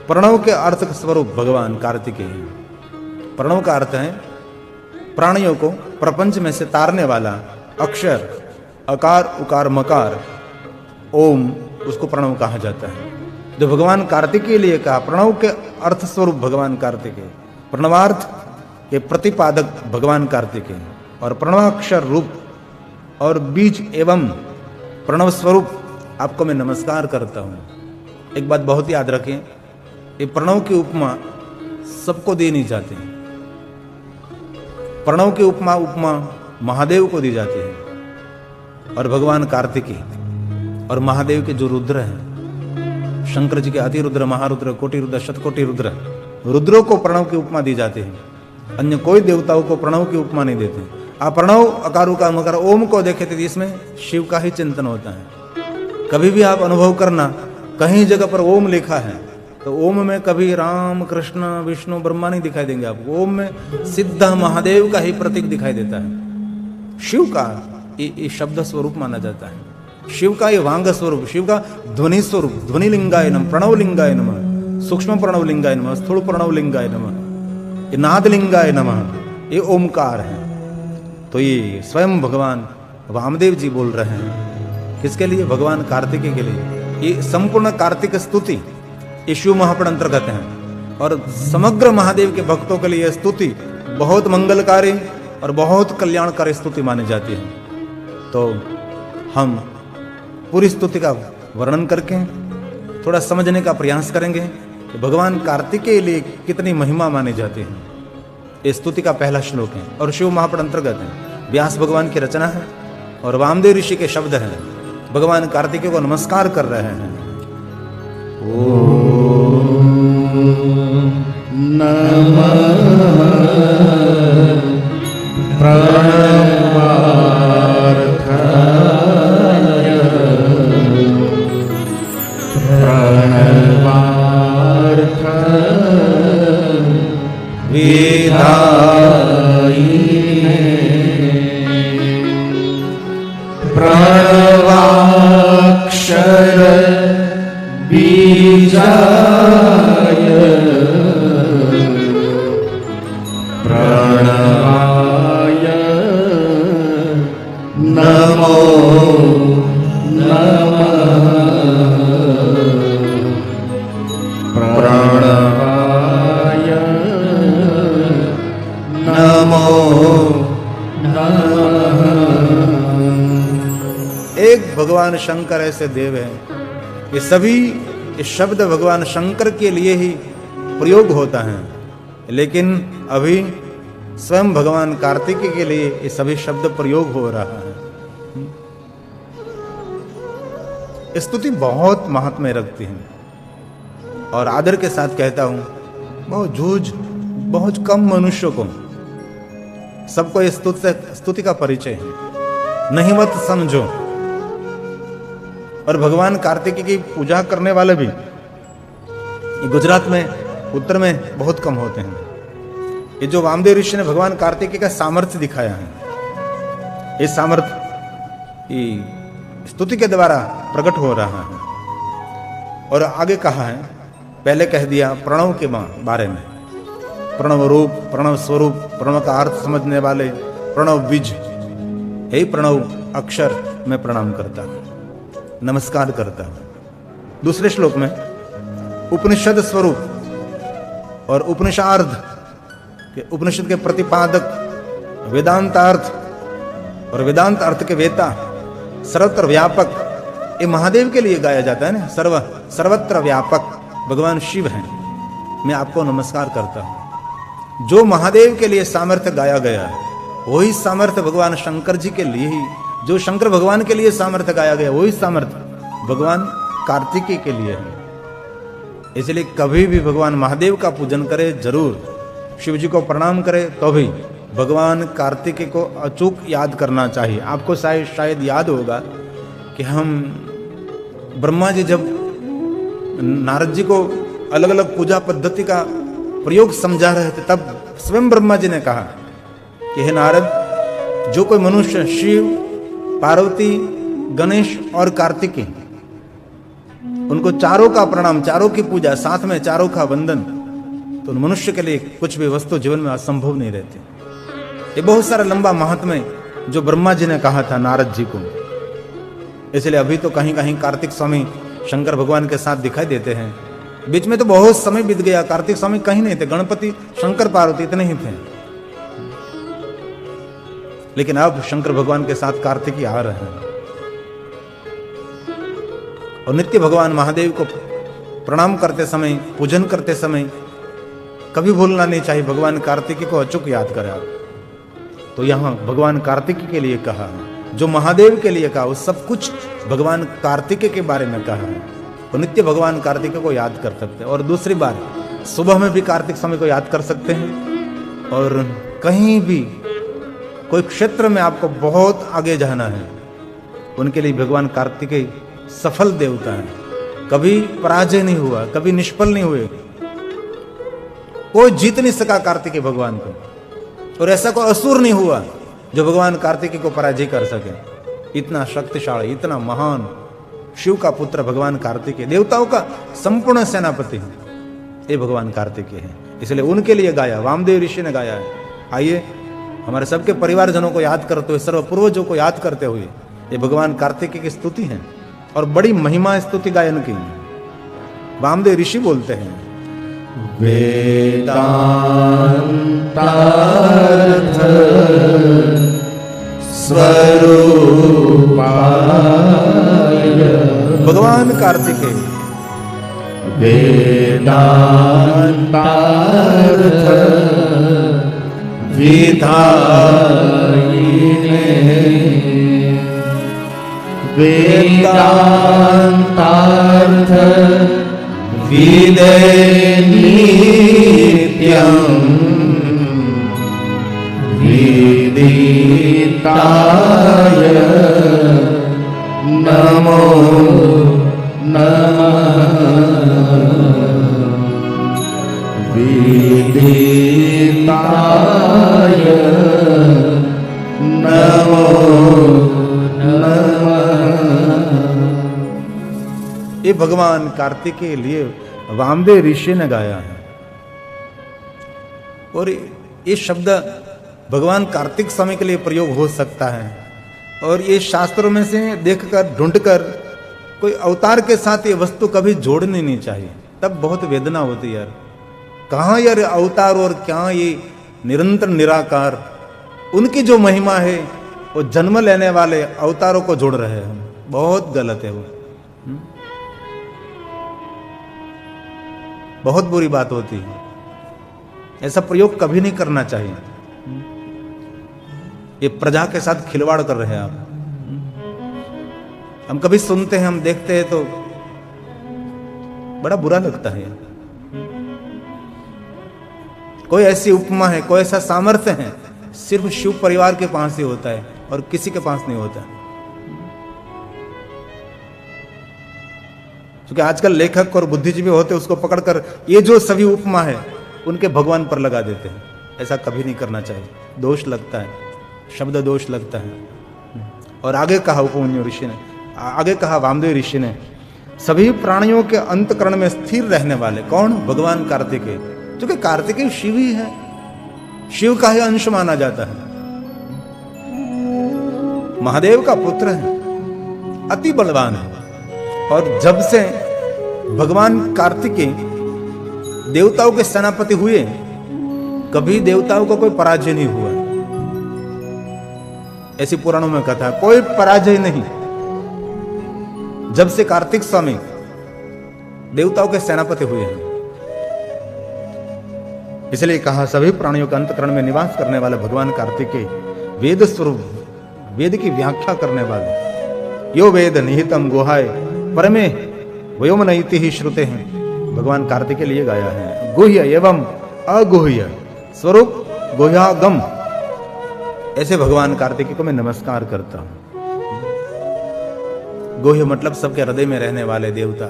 प्रणव के अर्थ स्वरूप भगवान कार्तिकेय। प्रणव का अर्थ है प्राणियों को प्रपंच में से तारने वाला अक्षर, अकार उकार मकार ओम, उसको प्रणव कहा जाता है। जो भगवान कार्तिकेय के लिए कहा, प्रणव के अर्थ स्वरूप भगवान कार्तिकेय, प्रणवार्थ के प्रतिपादक भगवान कार्तिकेय, और प्रणवाक्षर रूप और बीज एवं प्रणव स्वरूप आपको मैं नमस्कार करता हूं। एक बात बहुत याद रखें, ये प्रणव की उपमा सबको दी नहीं जाती। प्रणव की उपमा महादेव को दी जाती है, और भगवान कार्तिकेय और महादेव के जो रुद्र हैं, शंकर जी के अति रुद्र, महारुद्र, कोटि रुद्र, शतकोटि रुद्र, रुद्रों को प्रणव की उपमा दी जाती है। अन्य कोई देवताओं को प्रणव की उपमा नहीं देते। आप प्रणव अकारु का मकर ओम को देखे थे, इसमें शिव का ही चिंतन होता है। कभी भी आप अनुभव करना, कहीं जगह पर ओम लिखा है तो ओम में कभी राम, कृष्ण, विष्णु, ब्रह्मा नहीं दिखाई देंगे आपको। ओम में सीधा महादेव का ही प्रतीक दिखाई देता है। शिव का ये शब्द स्वरूप माना जाता है। शिव का ये वांग स्वरूप, शिव का ध्वनि स्वरूप, ध्वनि लिंगाय नमः, प्रणव लिंगाय नमः, सूक्ष्म प्रणव लिंगाय नमः, स्थूल प्रणव लिंगाय नमः, ये नाद लिंगाय नमः, ये ओमकार है। तो ये स्वयं भगवान वामदेव जी बोल रहे हैं, किसके लिए? भगवान कार्तिकेय के लिए। ये संपूर्ण कार्तिक स्तुति ये शिव महापुराण अंतर्गत है, और समग्र महादेव के भक्तों के लिए स्तुति बहुत मंगलकारी और बहुत कल्याणकारी स्तुति मानी जाती है। तो हम पूरी स्तुति का वर्णन करके थोड़ा समझने का प्रयास करेंगे कि भगवान कार्तिकेय के लिए कितनी महिमा मानी जाती है। इस स्तुति का पहला श्लोक है और शिव महापुराण अंतर्गत है। व्यास भगवान की रचना है और वामदेव ऋषि के शब्द हैं। भगवान कार्तिकेय को नमस्कार कर रहे हैं। ओम नमः प्रणवार्थाय वेदायिने प्रणवाक्षर बीजाय प्रणवाय नमो नमः प्रणवाय नमो नमः। एक भगवान शंकर ऐसे देव हैं, ये सभी ये शब्द भगवान शंकर के लिए ही प्रयोग होता है, लेकिन अभी स्वयं भगवान कार्तिकेय के लिए ये सभी शब्द प्रयोग हो रहा है। स्तुति बहुत महात्म्य रखती है, और आदर के साथ कहता हूं, बहुत कम मनुष्यों को सबको इस स्तुति का परिचय है, नहीं मत समझो। और भगवान कार्तिकेय की पूजा करने वाले भी गुजरात में, उत्तर में बहुत कम होते हैं। ये जो वामदेव ऋषि ने भगवान कार्तिकेय का सामर्थ्य दिखाया है, ये सामर्थ्य स्तुति के द्वारा प्रकट हो रहा है। और आगे कहा है, पहले कह दिया प्रणव के बारे में, प्रणव रूप, प्रणव स्वरूप, प्रणव का अर्थ समझने वाले, प्रणव बीज, हे प्रणव अक्षर मैं प्रणाम करता हूं, नमस्कार करता हूं। दूसरे श्लोक में उपनिषद स्वरूप और उपनिषार्थ के, उपनिषद के प्रतिपादक, वेदांतार्थ और वेदांत अर्थ के वेता, सर्वत्र व्यापक, ये महादेव के लिए गाया जाता है ना। सर्वत्र व्यापक भगवान शिव हैं। मैं आपको नमस्कार करता हूं। जो महादेव के लिए सामर्थ्य गाया गया वही सामर्थ्य भगवान शंकर जी के लिए ही, जो शंकर भगवान के लिए सामर्थ्य गाया गया वही सामर्थ्य भगवान कार्तिकेय के लिए है। इसलिए कभी भी भगवान महादेव का पूजन करे जरूर, शिव जी को प्रणाम करे तो भी भगवान कार्तिकेय को अचूक याद करना चाहिए। आपको शायद याद होगा कि हम ब्रह्मा जी जब नारद जी को अलग अलग पूजा पद्धति का प्रयोग समझा रहे थे, तब स्वयं ब्रह्मा जी ने कहा कि हे नारद, जो कोई मनुष्य शिव, पार्वती, गणेश और कार्तिकेय, उनको चारों का प्रणाम, चारों की पूजा, साथ में चारों का वंदन, तो मनुष्य के लिए कुछ भी वस्तु जीवन में असंभव नहीं रहती। ये बहुत सारा लंबा महात्म्य जो ब्रह्मा जी ने कहा था नारद जी को। इसलिए अभी तो कहीं कहीं कार्तिक स्वामी शंकर भगवान के साथ दिखाई देते हैं। बीच में तो बहुत समय बीत गया, कार्तिक स्वामी कहीं नहीं थे, गणपति, शंकर, पार्वती इतने ही थे। लेकिन अब शंकर भगवान के साथ कार्तिकेय आ रहे हैं और नित्य भगवान महादेव को प्रणाम करते समय, पूजन करते समय कभी भूलना नहीं चाहिए, भगवान कार्तिकेय को अचूक याद करें आप। तो यहां भगवान कार्तिकेय के लिए कहा, जो महादेव के लिए कहा वो सब कुछ भगवान कार्तिकेय के बारे में कहा है। तो नित्य भगवान कार्तिकेय को याद कर सकते हैं। और दूसरी बात, सुबह में भी कार्तिक स्वामी को याद कर सकते हैं। और कहीं भी कोई क्षेत्र में आपको बहुत आगे जाना है, उनके लिए भगवान कार्तिकेय सफल देवता है। कभी पराजय नहीं हुआ, कभी निष्फल नहीं हुए, कोई जीत नहीं सका कार्तिकेय भगवान को। और ऐसा कोई असुर नहीं हुआ जो भगवान कार्तिकेय को पराजय कर सके। इतना शक्तिशाली, इतना महान शिव का पुत्र भगवान कार्तिकेय, देवताओं का संपूर्ण सेनापति है, ये भगवान कार्तिकेय है। इसलिए उनके लिए गाया, वामदेव ऋषि ने गाया है। आइए हमारे सबके परिवारजनों को याद करते हुए, सर्व पूर्वजों को याद करते हुए ये भगवान कार्तिकेय की स्तुति है और बड़ी महिमा स्तुति गायन की। वामदेव ऋषि बोलते हैं, वेदांतार्थ स्वरूपाय भगवान कार्तिकेय वेदांतार्थ विधायिने वेदांतार्थ विदे नित्यं विदिताय नमो नमः विदिताय नमो नमः। ये भगवान कार्तिकेय के लिए वामदेव ऋषि ने गाया है। और ये शब्द भगवान कार्तिक स्वामी के लिए प्रयोग हो सकता है। और ये शास्त्रों में से देखकर, ढूंढकर कोई अवतार के साथ ये वस्तु कभी जोड़नी नहीं चाहिए, तब बहुत वेदना होती है यार। कहाँ यार अवतार और क्या ये निरंतर निराकार, उनकी जो महिमा है वो जन्म लेने वाले अवतारों को जोड़ रहे हैं, बहुत गलत है वो। बहुत बुरी बात होती है, ऐसा प्रयोग कभी नहीं करना चाहिए। ये प्रजा के साथ खिलवाड़ कर रहे हैं आप। हम कभी सुनते हैं, हम देखते हैं तो बड़ा बुरा लगता है। कोई ऐसी उपमा है, कोई ऐसा सामर्थ्य है, सिर्फ शिव परिवार के पास ही होता है और किसी के पास नहीं होता। क्योंकि आजकल लेखक और बुद्धिजीवी होते उसको पकड़कर ये जो सभी उपमा है उनके भगवान पर लगा देते हैं। ऐसा कभी नहीं करना चाहिए, दोष लगता है, शब्द दोष लगता है। और आगे कहा उपमन्यु ऋषि ने, आगे कहा वामदेव ऋषि ने, सभी प्राणियों के अंतकरण में स्थिर रहने वाले कौन? भगवान कार्तिकेय। क्योंकि कार्तिकेय शिव ही है, शिव का ही अंश माना जाता है, महादेव का पुत्र है, अति बलवान है। और जब से भगवान कार्तिकेय देवताओं के सेनापति हुए, कभी देवताओं का कोई पराजय नहीं हुआ। ऐसी पुराणों में कथा, कोई पराजय नहीं। जब से कार्तिक स्वामी देवताओं के सेनापति हुए हैं, इसलिए कहा सभी प्राणियों के अंतकरण में निवास करने वाले भगवान कार्तिकेय वेद स्वरूप, वेद की व्याख्या करने वाले, यो वेद निहितम गुहाय परमे व्योमनैति ही श्रुते हैं, भगवान कार्तिकेय लिए गाया है। गुह्य एवं अगुह्य स्वरूप गुह्यागम, ऐसे भगवान कार्तिकेय को मैं नमस्कार करता हूं। गुह्य मतलब सबके हृदय में रहने वाले देवता,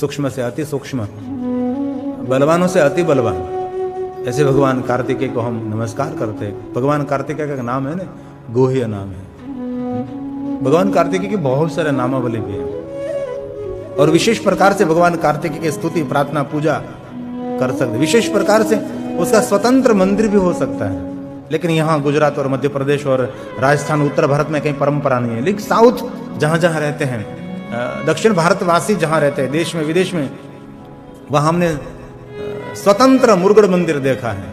सूक्ष्म से अति सूक्ष्म, बलवानों से अति बलवान, ऐसे भगवान कार्तिकेय को हम नमस्कार करते हैं। भगवान कार्तिकेय का नाम है ना, गुह्य नाम है। भगवान कार्तिकेय की बहुत सारे नामावली भी है और विशेष प्रकार से भगवान कार्तिकेय की स्तुति, प्रार्थना, पूजा कर सकते। विशेष प्रकार से उसका स्वतंत्र मंदिर भी हो सकता है, लेकिन यहाँ गुजरात और मध्य प्रदेश और राजस्थान, उत्तर भारत में कहीं परंपरा नहीं है। लेकिन साउथ जहाँ जहाँ रहते हैं, दक्षिण भारतवासी जहाँ रहते हैं, देश में विदेश में, वहाँ हमने स्वतंत्र मुर्गड़ मंदिर देखा है।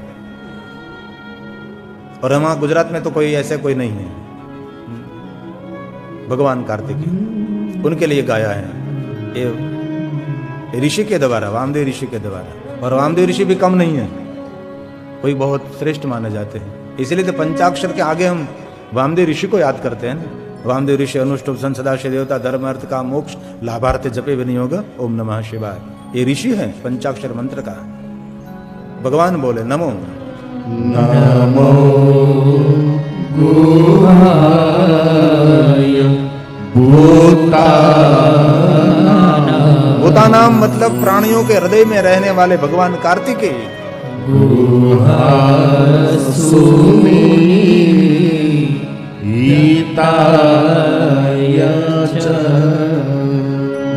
और हमारे गुजरात में तो कोई ऐसे कोई नहीं है। भगवान कार्तिकेय उनके लिए गाया है ये ऋषि के द्वारा, वामदेव ऋषि के द्वारा। और वामदेव ऋषि भी कम नहीं है, कोई बहुत श्रेष्ठ माने जाते हैं। इसलिए तो पंचाक्षर के आगे हम वामदेव ऋषि को याद करते हैं ना। वामदेव ऋषि अनुष्टुप संसदाशय देवता धर्म अर्थ का मोक्ष लाभार्थ जपे विनियोग ओम नमः शिवाय, ये ऋषि है पंचाक्षर मंत्र का। भगवान बोले नमो नमो गुहाय भूतानाम मतलब प्राणियों के हृदय में रहने वाले भगवान कार्तिकेय।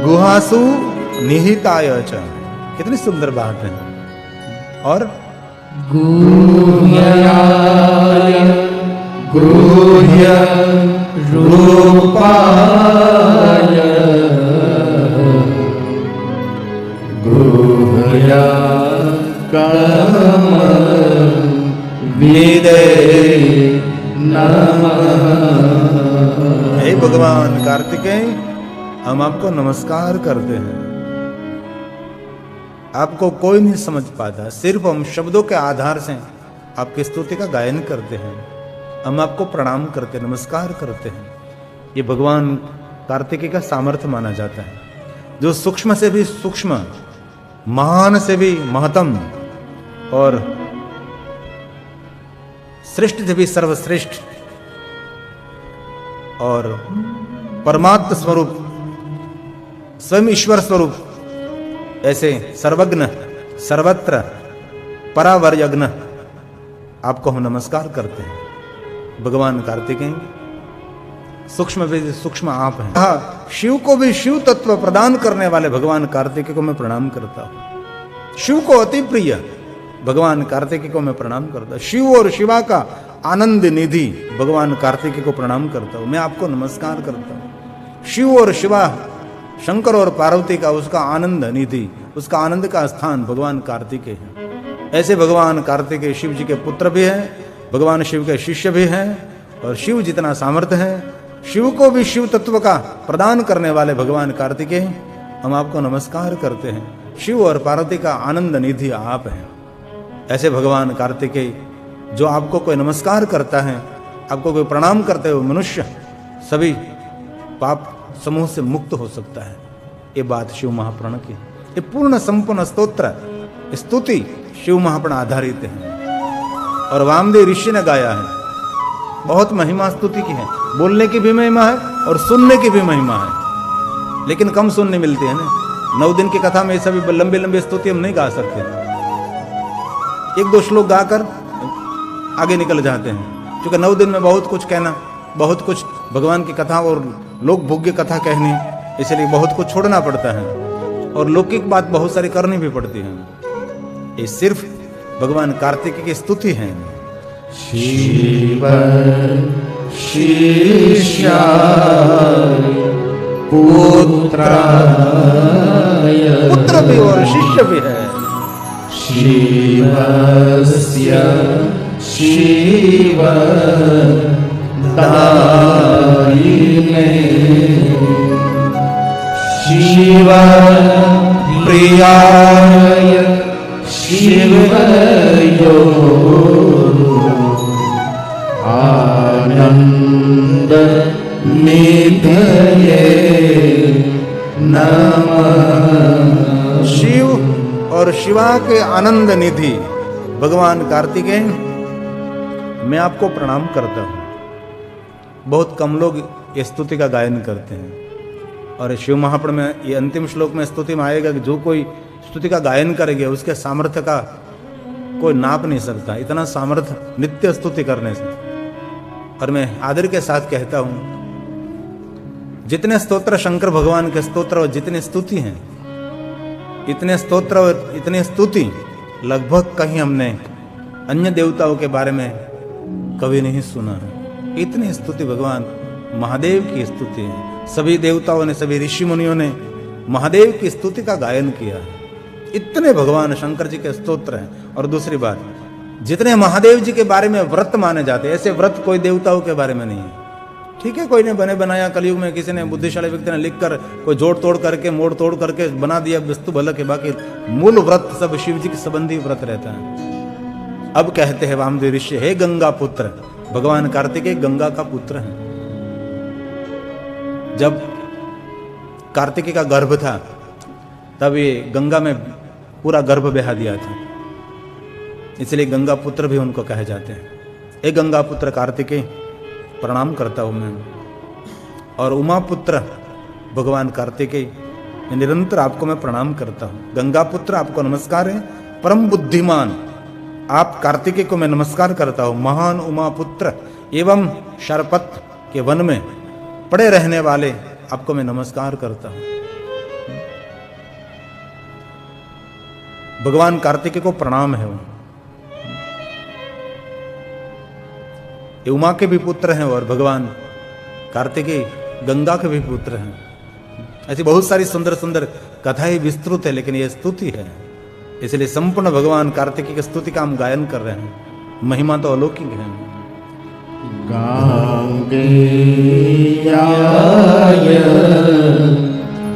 गुहासु निहिताय च, कितनी सुंदर बात है। और गुह्याय गुह्य रूपाय गुह्या कर्म विदे नमः। हे भगवान कार्तिकेय, हम आपको नमस्कार करते हैं। आपको कोई नहीं समझ पाता, सिर्फ हम शब्दों के आधार से आपकी स्तुति का गायन करते हैं। हम आपको प्रणाम करते, नमस्कार करते हैं। ये भगवान कार्तिकेय का सामर्थ्य माना जाता है, जो सूक्ष्म से भी सूक्ष्म, महान से भी महतम और श्रेष्ठ से भी सर्वश्रेष्ठ और परमात्म स्वरूप, स्वयं ईश्वर स्वरूप, ऐसे सर्वज्ञ, सर्वत्र परावरयज्ञ आपको हम नमस्कार करते हैं। भगवान कार्तिकेय सूक्ष्म भी सूक्ष्म आप हैं। हाँ, शिव को भी शिव तत्व प्रदान करने वाले भगवान कार्तिकेय को मैं प्रणाम करता हूं। शिव को अति प्रिय भगवान कार्तिकेय को मैं प्रणाम करता हूं। शिव और शिवा का आनंद निधि भगवान कार्तिकेय को प्रणाम करता हूं। मैं आपको नमस्कार करता हूं। शिव और शिवा, शंकर और पार्वती का उसका आनंद निधि, उसका आनंद का स्थान भगवान कार्तिकेय है। ऐसे भगवान कार्तिकेय शिव जी के पुत्र भी हैं, भगवान शिव के शिष्य भी हैं। और शिव जितना सामर्थ्य है, शिव को भी शिव तत्व का प्रदान करने वाले भगवान कार्तिकेय, हम आपको नमस्कार करते हैं। शिव और पार्वती का आनंद निधि आप हैं। ऐसे भगवान कार्तिकेय, जो आपको कोई नमस्कार करता है, आपको कोई प्रणाम करते हुए मनुष्य सभी पाप समूह से मुक्त हो सकता है। ये बात शिव महापुराण की, ये पूर्ण संपूर्ण स्तोत्र स्तुति शिव महापुराण आधारित है। और वामदेव ऋषि ने गाया है, बहुत महिमा स्तुति की है। बोलने की भी महिमा है और सुनने की भी महिमा है, लेकिन कम सुनने मिलती है ना। 9 दिन की कथा में ये सभी लंबे लंबे स्तुति हम नहीं गा सकते। 1-2 श्लोक गाकर आगे निकल जाते हैं, क्योंकि 9 दिन में बहुत कुछ कहना, बहुत कुछ भगवान की कथा और लोक भोग्य कथा कहनी, इसलिए बहुत कुछ छोड़ना पड़ता है और लौकिक बात बहुत सारी करनी भी पड़ती है। ये सिर्फ भगवान कार्तिकेय की स्तुति है। शिव शिष्याय पुत्राय, पुत्र भी और शिष्य भी है। शिवस्य शिव दायिने, शिव प्रियाय शिवये आनंद निधये नमः। शिव और शिवा के आनंद निधि भगवान कार्तिकेय, मैं आपको प्रणाम करता हूँ। बहुत कम लोग ये स्तुति का गायन करते हैं, और शिव महापुराण में ये अंतिम श्लोक में स्तुति में आएगा कि जो कोई स्तुति का गायन करेगा उसके सामर्थ्य का कोई नाप नहीं सकता, इतना सामर्थ्य नित्य स्तुति करने से। और मैं आदर के साथ कहता हूँ, जितने स्तोत्र शंकर भगवान के स्तोत्र और जितनी स्तुति हैं, इतने स्तोत्र और इतनी स्तुति लगभग कहीं हमने अन्य देवताओं के बारे में कभी नहीं सुना है। इतनी स्तुति भगवान महादेव की स्तुति है। सभी देवताओं ने, सभी ऋषि मुनियों ने महादेव की स्तुति का गायन किया है। इतने भगवान शंकर जी के स्तोत्र हैं। और दूसरी बात, जितने महादेव जी के बारे में व्रत माने जाते हैं, ऐसे व्रत कोई देवताओं के बारे में नहीं है। ठीक है, कोई ने बने बनाया, कलयुग में किसी ने, बुद्धिशाली व्यक्ति ने लिखकर कोई जोड़ तोड़ करके, मोड़ तोड़ करके बना दिया वस्तु भला के, बाकी मूल व्रत सब शिव जी के संबंधी व्रत रहता है। अब कहते हैं वामदेव ऋषि, हे गंगा पुत्र, भगवान कार्तिकेय गंगा का पुत्र है। जब कार्तिकेय का गर्भ था तब ये गंगा में पूरा गर्भ बहा दिया था, इसलिए गंगा पुत्र भी उनको कहे जाते हैं। हे गंगा पुत्र कार्तिकेय, प्रणाम करता हूं मैं। और उमा पुत्र भगवान कार्तिकेय, निरंतर आपको मैं प्रणाम करता हूं। गंगा पुत्र आपको नमस्कार है। परम बुद्धिमान आप कार्तिकेय को मैं नमस्कार करता हूं। महान उमा पुत्र एवं शरपत के वन में पड़े रहने वाले आपको मैं नमस्कार करता हूं। भगवान कार्तिकेय को प्रणाम है। ये उमा के भी पुत्र हैं और भगवान कार्तिकेय गंगा के भी पुत्र हैं। ऐसी बहुत सारी सुंदर सुंदर कथाएं विस्तृत है, लेकिन यह स्तुति है, इसलिए संपूर्ण भगवान कार्तिकेय की स्तुति का हम गायन कर रहे हैं। महिमा तो अलौकिक है। गांगेयाय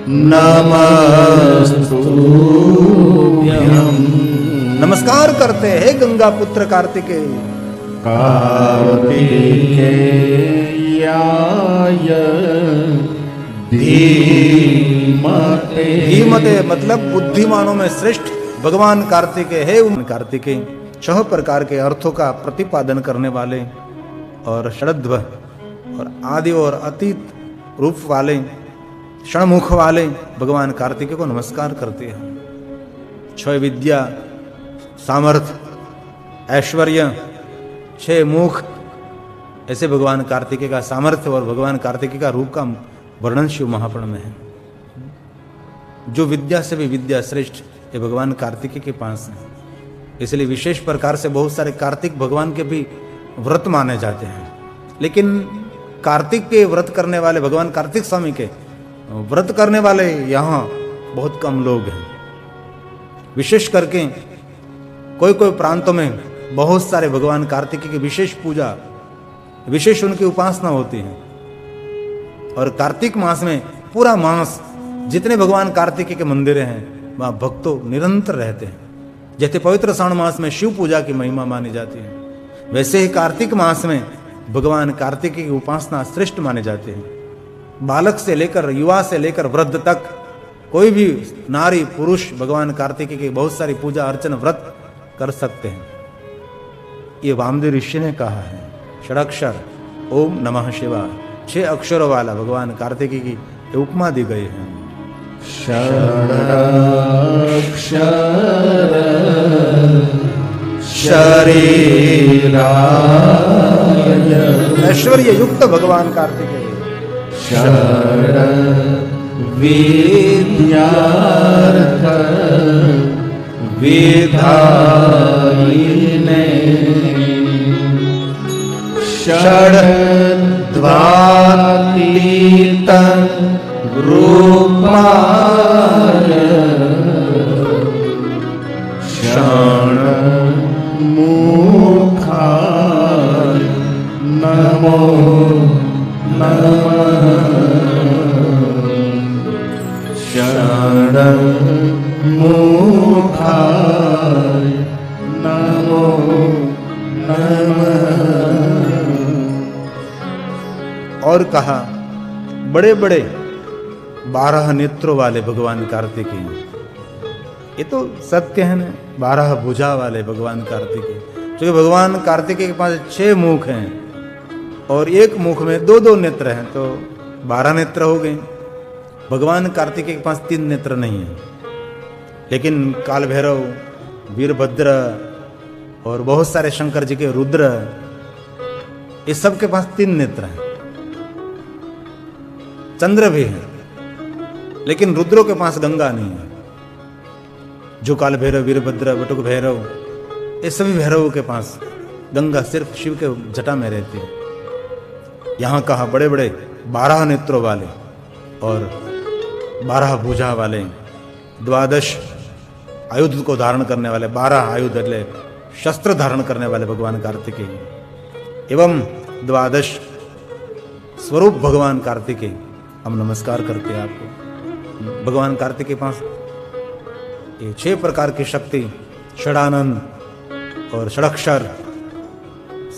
नमस्तुभ्यं। नमस्कार करते हैं गंगा पुत्र कार्तिकेय। कार्तिकेयाय धीमते। धीमते मतलब बुद्धिमानों में श्रेष्ठ भगवान कार्तिकेय है। कार्तिकेय 6 प्रकार के अर्थों का प्रतिपादन करने वाले और षड्भ और आदि और अतीत रूप वाले, षणमुख वाले भगवान कार्तिकेय को नमस्कार करते हैं। 6 विद्या, सामर्थ्य, ऐश्वर्य, 6 मुख, ऐसे भगवान कार्तिकेय का सामर्थ्य और भगवान कार्तिकेय का रूप का वर्णन शिव महापुराण में है। जो विद्या से भी विद्या श्रेष्ठ ये भगवान कार्तिकेय के पास है। इसलिए विशेष प्रकार से बहुत सारे कार्तिक भगवान के भी व्रत माने जाते हैं, लेकिन कार्तिक के व्रत करने वाले, भगवान कार्तिक स्वामी के व्रत करने वाले यहाँ बहुत कम लोग हैं। विशेष करके कोई कोई प्रांतों में बहुत सारे भगवान कार्तिकेय की विशेष पूजा, विशेष उनकी उपासना होती है। और कार्तिक मास में पूरा मास जितने भगवान कार्तिकेय के मंदिर हैं वहाँ भक्तों निरंतर रहते हैं। जैसे पवित्र श्रावण मास में शिव पूजा की महिमा मानी जाती है, वैसे ही कार्तिक मास में भगवान कार्तिकेय की उपासना श्रेष्ठ माने जाते हैं। बालक से लेकर, युवा से लेकर वृद्ध तक कोई भी नारी पुरुष भगवान कार्तिकेय की बहुत सारी पूजा अर्चना व्रत कर सकते हैं। ये वामदेव ऋषि ने कहा है। षडाक्षर ओम नमः शिवाय, 6 अक्षरों वाला भगवान कार्तिकेय की उपमा दी गई है। षडाक्षर शरीराय ऐश्वर्य युक्त भगवान कार्तिकेय। शरण विद्यार्थ विधायिने षड्द्वातीत रूपाय षण्मुखाय नमो नमः। षण्मुखाय नमो नमः। और कहा बड़े बड़े 12 नेत्रों वाले भगवान कार्तिकेय। ये तो सत्य है ना, 12 भुजा वाले भगवान कार्तिकेय। क्योंकि भगवान कार्तिकेय के पास 6 मुख हैं और एक मुख में 2-2 नेत्र हैं, तो 12 नेत्र हो गए। भगवान कार्तिकेय के पास 3 नेत्र नहीं है, लेकिन काल भैरव, वीरभद्र और बहुत सारे शंकर जी के रुद्र, इस सब के पास 3 नेत्र हैं। चंद्र भी है, लेकिन रुद्रों के पास गंगा नहीं है। जो काल भैरव, वीरभद्र, बटुक भैरव, ये सभी भैरवों के पास गंगा सिर्फ शिव के जटा में रहती है। यहां कहा बड़े बड़े 12 नेत्रों वाले और 12 भुजा वाले, 12 आयुध को धारण करने वाले, 12 आयुध शस्त्र धारण करने वाले भगवान कार्तिकेय एवं 12 स्वरूप भगवान कार्तिकेय। हम नमस्कार करते हैं आपको। भगवान कार्तिकेय के पास ये 6 प्रकार की शक्ति, षडानंद और षडक्षर,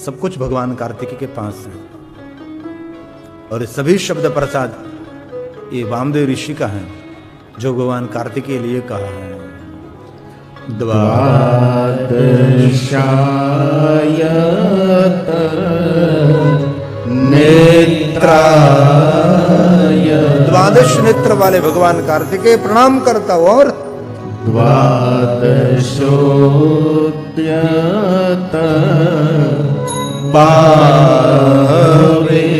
सब कुछ भगवान कार्तिकेय के पास है। और ये सभी शब्द प्रसाद ये वामदेव ऋषि का है, जो भगवान कार्तिकेय के लिए कहा है। द्वादशायत नेत्राय। 12 नेत्र वाले भगवान कार्तिकेय प्रणाम करता हूं। और 12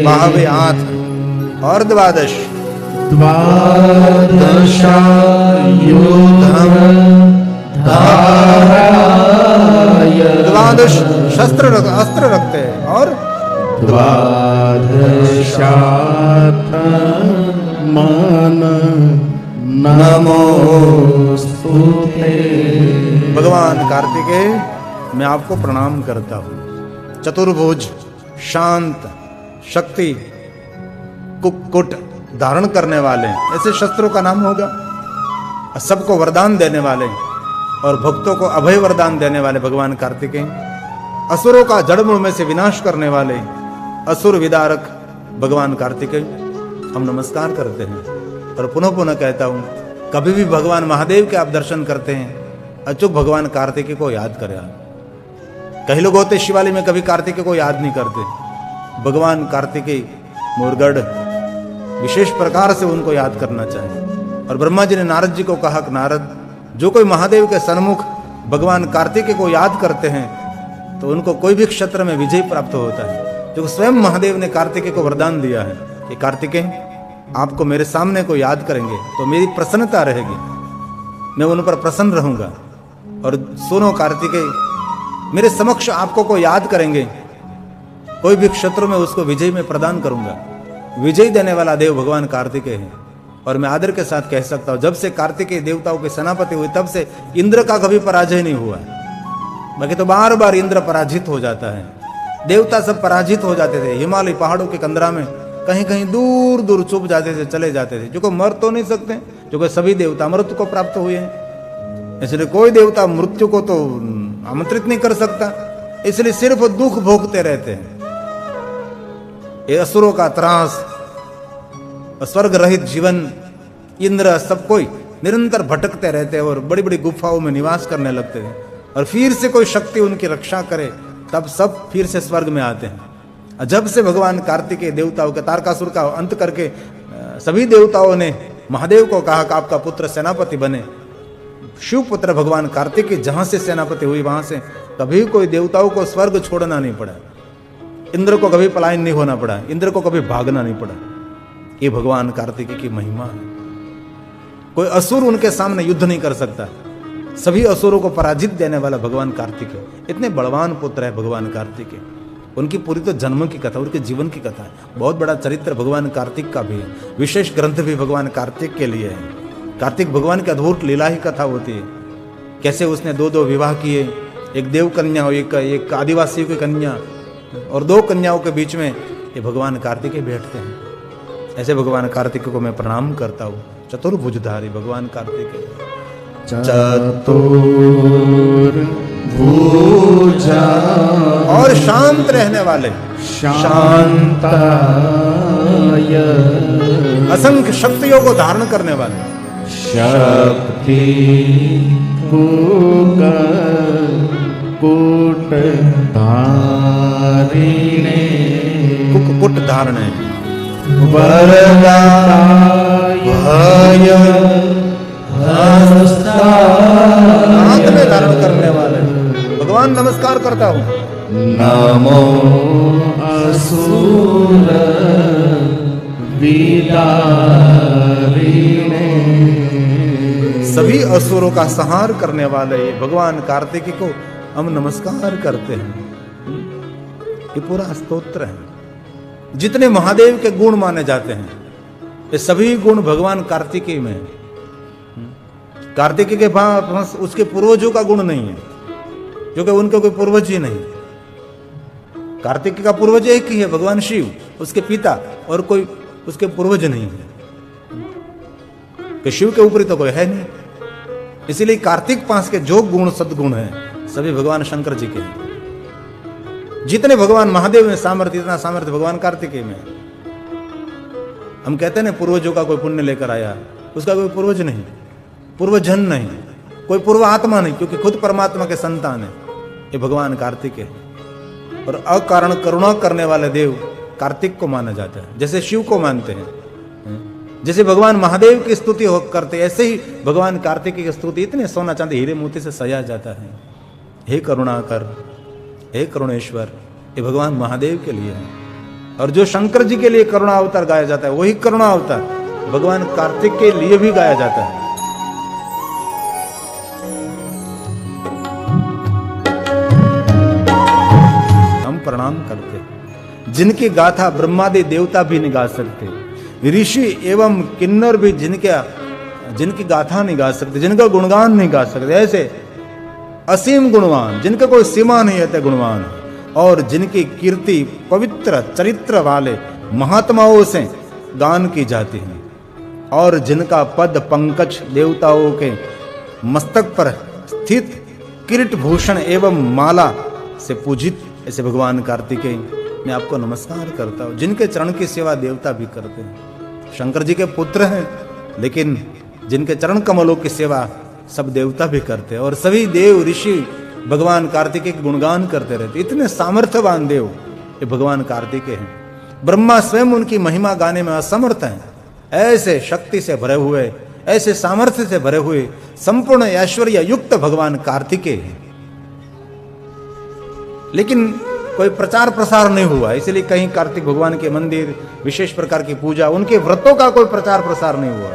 बाहवे हाथ और 12 धाराय। 12 अस्त्र रखते हैं। और 12 मन नमोस्तुते। भगवान कार्तिकेय मैं आपको प्रणाम करता हूं। चतुर्भुज, शांत, शक्ति, कुक्कुट धारण करने वाले, ऐसे शस्त्रों का नाम होगा। सबको वरदान देने वाले और भक्तों को अभय वरदान देने वाले भगवान कार्तिकेय, असुरों का जड़मूल में से विनाश करने वाले असुर विदारक भगवान कार्तिकेय, हम नमस्कार करते हैं। और पुनः पुनः कहता हूं, कभी भी भगवान महादेव के आप दर्शन करते हैं, अचूक भगवान कार्तिकेय को याद करें आप। कई लोग होते शिवालय में कभी कार्तिकेय को याद नहीं करते। भगवान कार्तिकेय मुरगढ़ विशेष प्रकार से उनको याद करना चाहिए। और ब्रह्मा जी ने नारद जी को कहा कि नारद, जो कोई महादेव के सन्मुख भगवान कार्तिकेय को याद करते हैं तो उनको कोई भी क्षेत्र में विजय प्राप्त होता है। जो स्वयं महादेव ने कार्तिकेय को वरदान दिया है कि कार्तिकेय आपको मेरे सामने को याद करेंगे तो मेरी प्रसन्नता रहेगी, मैं उन पर प्रसन्न रहूंगा। और सुनो कार्तिकेय, मेरे समक्ष आपको को याद करेंगे, कोई भी क्षेत्र में उसको विजय में प्रदान करूंगा। विजय देने वाला देव भगवान कार्तिकेय है। और मैं आदर के साथ कह सकता हूं, जब से कार्तिकेय देवताओं के सेनापति हुए तब से इंद्र का कभी पराजय नहीं हुआ। बाकी तो बार बार इंद्र पराजित हो जाता है। देवता सब पराजित हो जाते थे। हिमालय पहाड़ों के कंदरा में कहीं कहीं दूर दूर चुप जाते थे, चले जाते थे। जो को मर तो नहीं सकते, जो को सभी देवता मृत्यु को प्राप्त हुए हैं, इसलिए कोई देवता मृत्यु को तो आमंत्रित नहीं कर सकता, इसलिए सिर्फ दुख भोगते रहते हैं। ये असुरों का त्रास, स्वर्ग रहित जीवन, इंद्र सब कोई निरंतर भटकते रहते हैं और बड़ी बड़ी गुफाओं में निवास करने लगते हैं। और फिर से कोई शक्ति उनकी रक्षा करे तब सब फिर से स्वर्ग में आते हैं। जब से भगवान कार्तिकेय देवताओं के तारकासुर का अंत करके सभी देवताओं ने महादेव को कहा कि आपका पुत्र सेनापति बने, शिव पुत्र भगवान कार्तिकेय जहां से सेनापति हुई वहां से कभी कोई देवताओं को स्वर्ग छोड़ना नहीं पड़ा, इंद्र को कभी पलायन नहीं होना पड़ा, इंद्र को कभी भागना नहीं पड़ा। ये भगवान कार्तिकेय की महिमा है। कोई असुर उनके सामने युद्ध नहीं कर सकता। सभी असुरों को पराजित देने वाला भगवान कार्तिकेय, इतने बलवान पुत्र है भगवान कार्तिकेय। उनकी पूरी तो जन्म की कथा, उनके जीवन की कथा है। बहुत बड़ा चरित्र भगवान कार्तिक का भी है। विशेष ग्रंथ भी भगवान कार्तिक के लिए है। कार्तिक भगवान की अद्भुत लीला ही कथा होती है। कैसे उसने 2 विवाह किए, एक देव कन्या और एक आदिवासी की कन्या, और 2 कन्याओं के बीच में ये भगवान कार्तिकेय बैठते हैं। ऐसे भगवान कार्तिकेय को मैं प्रणाम करता हूँ। चतुर्भुजधारी भगवान कार्तिकेय। चतुर्भुजधारी पूजा और शांत रहने वाले शांताय असंख्य शक्तियों को धारण करने वाले शक्ति कुट धारिणे कुट धारण है वरदाय भय हाथ में धारण करने वाले भगवान नमस्कार करता हूं। नमो असुर विदारिणे सभी असुरों का संहार करने वाले ये भगवान कार्तिकी को हम नमस्कार करते हैं। ये पूरा स्तोत्र है। जितने महादेव के गुण माने जाते हैं ये सभी गुण भगवान कार्तिकी में। कार्तिकी के पास उसके पूर्वजों का गुण नहीं है, क्योंकि उनके कोई पूर्वज ही नहीं। कार्तिकी का पूर्वज एक ही है, भगवान शिव, उसके पिता, और कोई उसके पूर्वज नहीं है। कि शिव के ऊपर तो कोई है नहीं। इसीलिए कार्तिक पास के जो गुण सद्गुण है सभी भगवान शंकर जी के हैं। जितने भगवान महादेव में सामर्थ्य, इतना सामर्थ्य भगवान कार्तिकेय में। हम कहते हैं ना पूर्वजों का कोई पुण्य लेकर आया, उसका कोई पूर्वज नहीं, पूर्वजन नहीं, कोई पूर्व आत्मा नहीं, क्योंकि खुद परमात्मा के संतान है ये भगवान कार्तिकेय है। और अकारण करुणा करने वाले देव कार्तिक को माना जाता है, जैसे शिव को मानते हैं। जैसे भगवान महादेव की स्तुति करते, ऐसे ही भगवान कार्तिकेय की स्तुति इतने सोना चांदी हीरे मोती से सजा जाता है। हे करुणाकर, हे करुणेश्वर, ये भगवान महादेव के लिए है। और जो शंकर जी के लिए करुणा अवतार गाया जाता है, वही करुणा अवतार भगवान कार्तिक के लिए भी गाया जाता है। हम प्रणाम करते, जिनकी गाथा ब्रह्मादि देवता भी नहीं गा सकते, ऋषि एवं किन्नर भी जिनकी गाथा नहीं गा सकते, जिनका गुणगान नहीं गा सकते, ऐसे असीम गुणवान, जिनका कोई सीमा नहीं है गुणवान, और जिनकी कीर्ति पवित्र चरित्र वाले महात्माओं से गान की जाती है, और जिनका पद पंकज देवताओं के मस्तक पर स्थित किरीट भूषण एवं माला से पूजित, ऐसे भगवान कार्तिकेय मैं आपको नमस्कार करता हूँ। जिनके चरण की सेवा देवता भी करते हैं, शंकर जी के पुत्र हैं, लेकिन जिनके चरण कमलों की सेवा सब देवता भी करते हैं। और सभी देव ऋषि भगवान कार्तिकेय के गुणगान करते रहते। इतने सामर्थ्यवान देव ये भगवान कार्तिकेय हैं। ब्रह्मा स्वयं उनकी महिमा गाने में असमर्थ हैं। ऐसे शक्ति से भरे हुए, ऐसे सामर्थ्य से भरे हुए संपूर्ण ऐश्वर्य युक्त भगवान कार्तिकेय हैं। लेकिन कोई प्रचार प्रसार नहीं हुआ, इसलिए कहीं कार्तिक भगवान के मंदिर, विशेष प्रकार की पूजा, उनके व्रतों का कोई प्रचार प्रसार नहीं हुआ।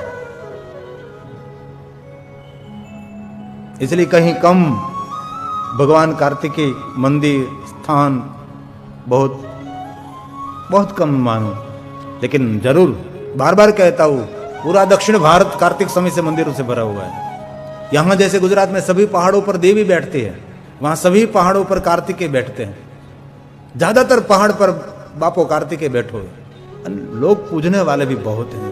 इसलिए कहीं कम भगवान कार्तिकेय मंदिर स्थान बहुत बहुत कम मानो। लेकिन जरूर बार बार कहता हूं, पूरा दक्षिण भारत कार्तिक समय से मंदिरों से भरा हुआ है। यहां जैसे गुजरात में सभी पहाड़ों पर देवी बैठती है, वहां सभी पहाड़ों पर कार्तिकेय बैठते हैं। ज्यादातर पहाड़ पर बापो कार्तिकेय बैठो, लोग पूजने वाले भी बहुत हैं।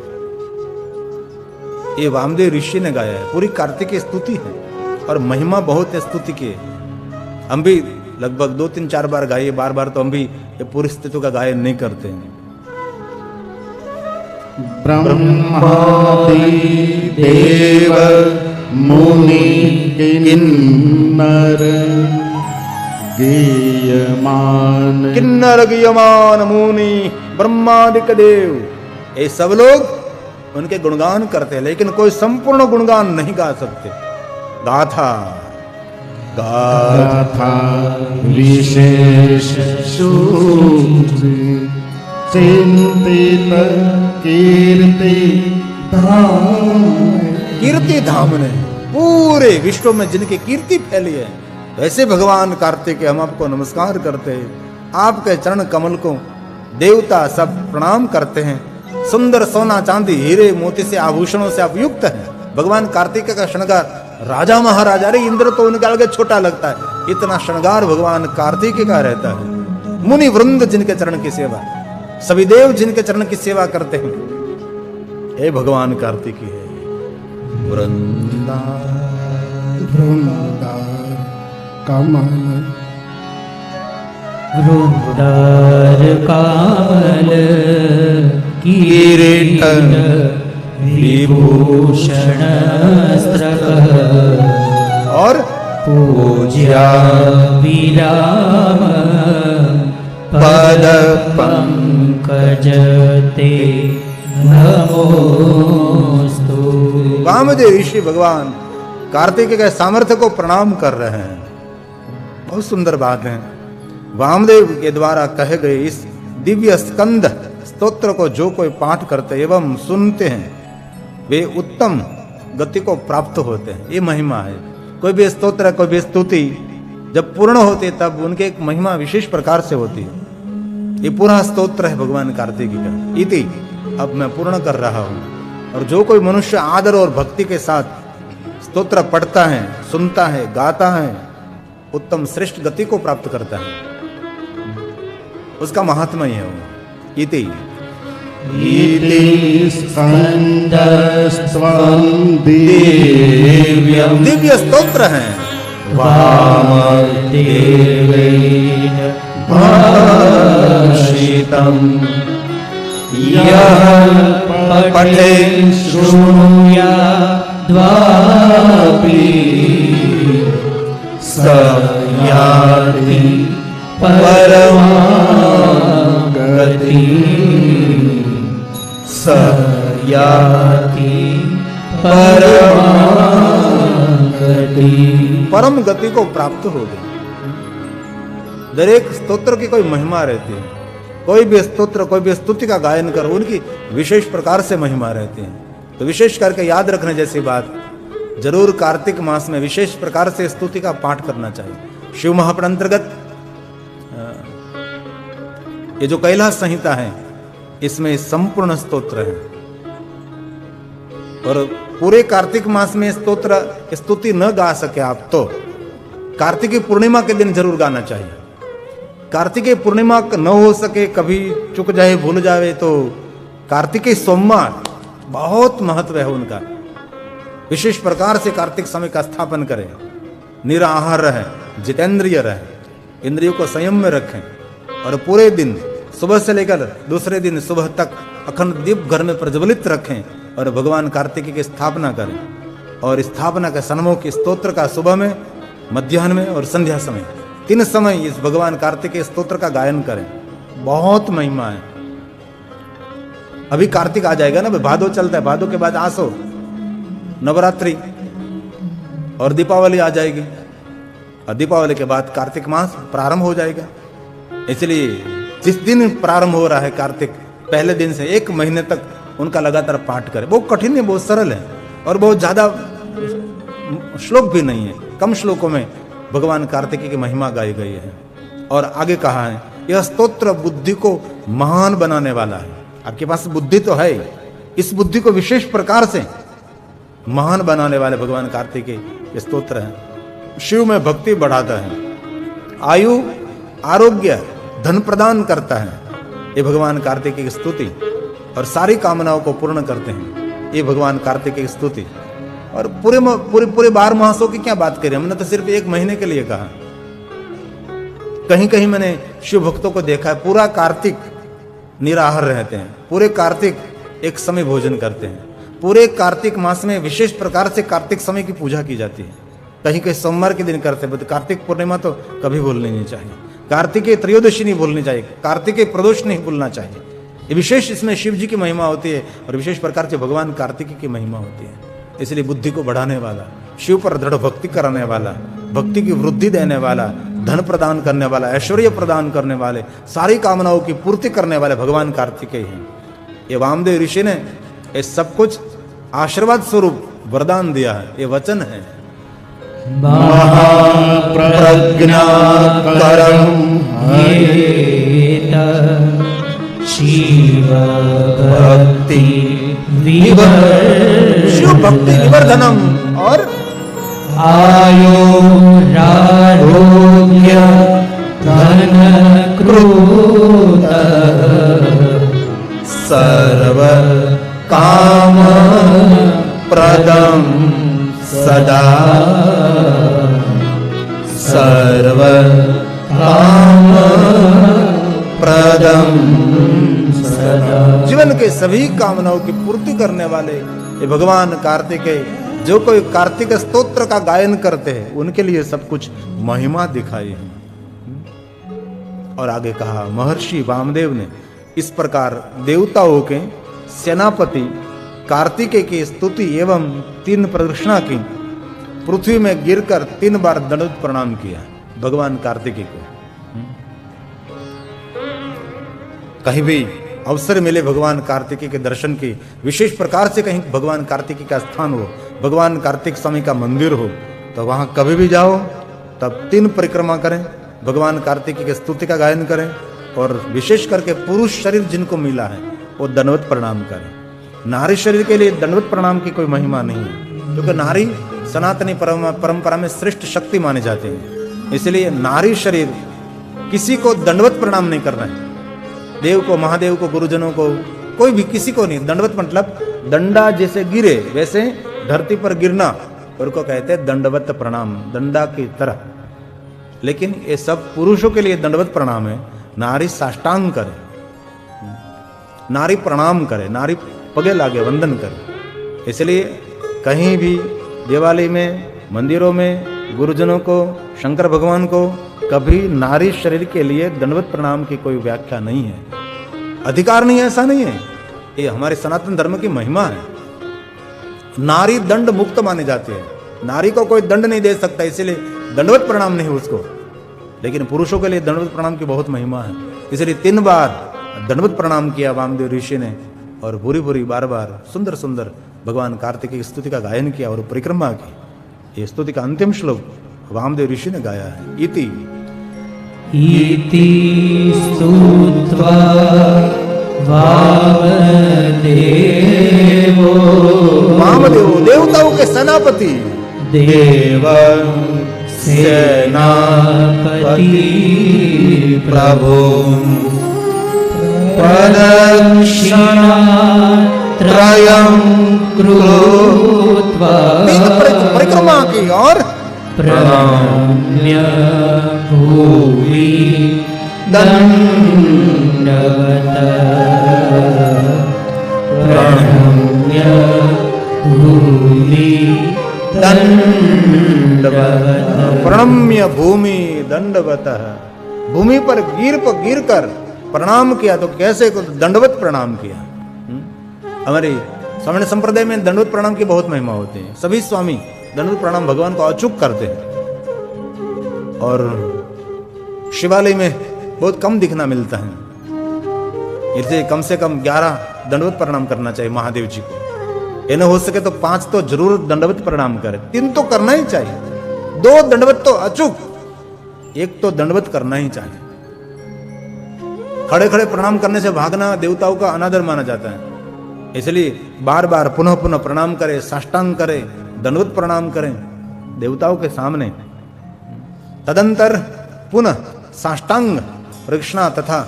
ये वामदेव ऋषि ने गाया है, पूरी कार्तिकेय स्तुति है और महिमा बहुत है स्तुति की। हम भी लगभग 2-3-4 बार गाए, बार बार तो हम भी ये पूरी स्तुति का गायन नहीं करते हैं। ब्रह्मादि देव मुनि किन्नर गीयमान मुनि ब्रह्मादिक देव, ये सब लोग उनके गुणगान करते हैं, लेकिन कोई संपूर्ण गुणगान नहीं गा सकते। गाथा विशेष चिंतित कीर्ति धाम ने पूरे विश्व में जिनकी कीर्ति फैली है, वैसे भगवान कार्तिकेय हम आपको नमस्कार करते हैं। आपके चरण कमल को देवता सब प्रणाम करते हैं। सुंदर सोना चांदी हीरे मोती से आभूषणों से आप युक्त हैं। भगवान कार्तिकेय का श्रृंगार राजा महाराजा, अरे इंद्र तो उनके आगे छोटा लगता है, इतना श्रृंगार भगवान कार्तिकेय का रहता है। मुनि वृंद जिनके चरण की सेवा, सभी देव जिनके चरण की सेवा करते हैं, हे भगवान कार्तिकेय कमल वृंदार कामल किरीट विभूषण और पूज्या विराम पद पंकज ते नमोस्तु। वामदेव ऋषि भगवान कार्तिक के सामर्थ्य को प्रणाम कर रहे हैं। बहुत सुंदर बात है। वामदेव के द्वारा कहे गए इस दिव्य स्कंद स्तोत्र को जो कोई पाठ करते एवं सुनते हैं वे उत्तम गति को प्राप्त होते हैं। ये महिमा है। कोई भी स्तोत्र कोई भी स्तुति जब पूर्ण होती है तब उनके एक महिमा विशेष प्रकार से होती है। ये पूरा स्तोत्र है भगवान कार्तिक का। इति अब मैं पूर्ण कर रहा हूं। और जो कोई मनुष्य आदर और भक्ति के साथ स्तोत्र पढ़ता है, सुनता है, गाता है, उत्तम श्रेष्ठ गति को प्राप्त करता है। उसका महात्मा ही है वो। इति स्कंदस्त्वं दिव्यं दिव्य स्तोत्र है। वामदेवेन भाषितं यः पठे शृणुयाद्वापि स याति परमां गतिं स याति परमां गतिं। परम गति को प्राप्त हो गई। दरेक स्तोत्र की कोई महिमा रहती है। कोई भी स्तोत्र कोई भी स्तुति का गायन करो उनकी विशेष प्रकार से महिमा रहती है। तो विशेष करके याद रखने जैसी बात, जरूर कार्तिक मास में विशेष प्रकार से स्तुति का पाठ करना चाहिए। शिव महापुराण अंतर्गत ये जो कैलाश संहिता है इसमें संपूर्ण स्तोत्र है। और पूरे कार्तिक मास में स्तोत्र स्तुति न गा सके आप तो कार्तिकी पूर्णिमा के दिन जरूर गाना चाहिए। कार्तिकी पूर्णिमा न हो सके, कभी चुक जाए, भूल जाए तो कार्तिकी सोमवार बहुत महत्व है उनका। विशेष प्रकार से कार्तिक समय का स्थापन करें। निराहार रहे, जितेंद्रिय रहे, इंद्रियों को संयम में रखें और पूरे दिन सुबह से लेकर दूसरे दिन सुबह तक अखंड दीप घर में प्रज्वलित रखें और भगवान कार्तिकी की स्थापना करें। और स्थापना के सन्मुख स्तोत्र का सुबह में, मध्याह्न में और संध्या समय 3 समय इस भगवान कार्तिकेय स्तोत्र का गायन करें। बहुत महिमा है। अभी कार्तिक आ जाएगा ना, भादो चलता है, भादो के बाद आसो, नवरात्रि और दीपावली आ जाएगी और दीपावली के बाद कार्तिक मास प्रारंभ हो जाएगा। इसलिए जिस दिन प्रारंभ हो रहा है कार्तिक, पहले दिन से 1 महीने तक उनका लगातार पाठ करें। बहुत कठिन है, बहुत सरल है और बहुत ज्यादा श्लोक भी नहीं है। कम श्लोकों में भगवान कार्तिकी की महिमा गाई गई है। और आगे कहा है यह स्तोत्र बुद्धि को महान बनाने वाला है। आपके पास बुद्धि तो है, इस बुद्धि को विशेष प्रकार से महान बनाने वाले भगवान कार्तिकेय स्तोत्र है। शिव में भक्ति बढ़ाता है, आयु, आरोग्य, धन प्रदान करता है। ये भगवान कार्तिकेय की स्तुति और सारी कामनाओं को पूर्ण करते हैं ये भगवान कार्तिकेय की स्तुति। और पूरे 12 मासों की क्या बात करें, हमने तो सिर्फ 1 महीने के लिए कहा। कहीं कहीं मैंने शिव भक्तों को देखा है पूरा कार्तिक निराहार रहते हैं, पूरे कार्तिक एक समय भोजन करते हैं। पूरे कार्तिक मास में विशेष प्रकार से कार्तिक समय की पूजा की जाती है। कहीं कहीं सोमवार के दिन करते हैं, कार्तिक पूर्णिमा तो कभी भूलनी नहीं चाहिए, कार्तिकेय त्रयोदशी नहीं भूलनी चाहिए, कार्तिकेय प्रदोष नहीं भूलना चाहिए। ये विशेष इसमें शिव जी की महिमा होती है और विशेष प्रकार से भगवान कार्तिकेय की महिमा होती है। इसलिए बुद्धि को बढ़ाने वाला, शिव पर दृढ़ भक्ति कराने वाला, भक्ति की वृद्धि देने वाला, धन प्रदान करने वाला, ऐश्वर्य प्रदान करने वाले, सारी कामनाओं की पूर्ति करने वाले भगवान कार्तिकेय हैं। ये वामदेव ऋषि ने ये सब कुछ आशीर्वाद स्वरूप वरदान दिया है, ये वचन है। महाप्रज्ञाकरं शिव भक्ति शिव भक्ति विवर्धनम और आयुरारोग्य धन क्रोध सर्व काम प्रदम सदा सर्व काम प्रदम सदा। जीवन के सभी कामनाओं की पूर्ति करने वाले ये भगवान कार्तिकेय, जो कोई कार्तिक स्तोत्र का गायन करते हैं उनके लिए सब कुछ महिमा दिखाई है। और आगे कहा, महर्षि वामदेव ने इस प्रकार देवताओं के सेनापति कार्तिकेय की स्तुति एवं 3 प्रदक्षिणा की, पृथ्वी में गिरकर 3 बार दंडवत प्रणाम किया भगवान कार्तिकेय को। कहीं भी अवसर मिले भगवान कार्तिकेय के दर्शन की, विशेष प्रकार से कहीं भगवान कार्तिकेय का स्थान हो, भगवान कार्तिक स्वामी का मंदिर हो, तो वहां कभी भी जाओ तब 3 परिक्रमा करें, भगवान कार्तिकेय की स्तुति का गायन करें, और विशेष करके पुरुष शरीर जिनको मिला है वो दंडवत प्रणाम करें। नारी शरीर के लिए दंडवत प्रणाम की कोई महिमा नहीं है, क्योंकि नारी सनातनी परंपरा में श्रेष्ठ शक्ति माने जाते हैं। इसलिए नारी शरीर किसी को दंडवत प्रणाम नहीं करना है, देव को, महादेव को, गुरुजनों को, कोई भी किसी को नहीं। दंडवत मतलब दंडा जैसे गिरे वैसे धरती पर गिरना, और को कहते हैं दंडवत प्रणाम, दंडा की तरह। लेकिन ये सब पुरुषों के लिए दंडवत प्रणाम है। नारी साष्टांग करे, नारी प्रणाम करे, नारी पगे लागे, वंदन करे। इसलिए कहीं भी दिवाली में, मंदिरों में, गुरुजनों को, शंकर भगवान को कभी नारी शरीर के लिए दंडवत प्रणाम की कोई व्याख्या नहीं है, अधिकार नहीं है, ऐसा नहीं है। ये हमारे सनातन धर्म की महिमा है। नारी दंड मुक्त माने जाती है, नारी को कोई दंड नहीं दे सकता, इसलिए दंडवत प्रणाम नहीं उसको। लेकिन पुरुषों के लिए दंडवत प्रणाम की बहुत महिमा है, इसलिए 3 बार दंडवत प्रणाम किया वामदेव ऋषि ने, और बुरी बुरी बार बार सुंदर सुंदर भगवान कार्तिक की स्तुति का गायन किया और परिक्रमा की। ये स्तुति का अंतिम श्लोक वामदेव ऋषि ने गाया है। इति स्तुत्वा वामदेव देवताओं के सेनापति, देव सेनापति प्रभु प्रदक्षिणा त्रयं कृत्वा, 3 परिक्रमा की और प्रणम्य भूमि दंडवतः, प्रणम्य भूमि दंडवतः, प्रणम्य भूमि दंडवतः, भूमि पर गिर कर प्रणाम किया। तो कैसे को दंडवत प्रणाम किया। हमारे स्वामी संप्रदाय में दंडवत प्रणाम की बहुत महिमा होती है। सभी स्वामी दंडवत प्रणाम भगवान को अचूक करते हैं, और शिवालय में बहुत कम दिखना मिलता है। इसलिए कम से कम 11 दंडवत प्रणाम करना चाहिए महादेव जी को। ये न हो सके तो 5 तो जरूर दंडवत प्रणाम करें, 3 तो करना ही चाहिए, 2 दंडवत तो अचूक, 1 तो दंडवत करना ही चाहिए। खड़े खड़े प्रणाम करने से भागना देवताओं का अनादर माना जाता है। इसलिए बार बार पुनः पुनः प्रणाम करें, साष्टांग करें, दंडवत प्रणाम करें देवताओं के सामने। तदंतर पुनः साष्टांग प्रदक्षिणा तथा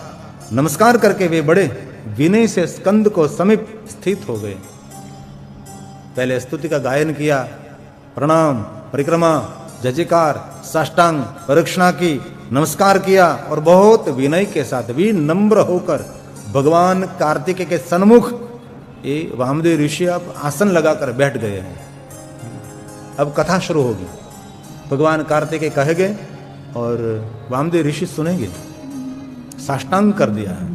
नमस्कार करके वे बड़े विनय से स्कंद को समीप स्थित हो गए। पहले स्तुति का गायन किया, प्रणाम, परिक्रमा, जयकार, साष्टांग प्रदक्षिणा की, नमस्कार किया, और बहुत विनय के साथ विनम्र होकर भगवान कार्तिकेय के सन्मुख ये वामदेव ऋषि अब आसन लगाकर बैठ गए हैं। अब कथा शुरू होगी। भगवान कार्तिकेय कहेंगे और वामदेव ऋषि सुनेंगे। साष्टांग कर दिया है।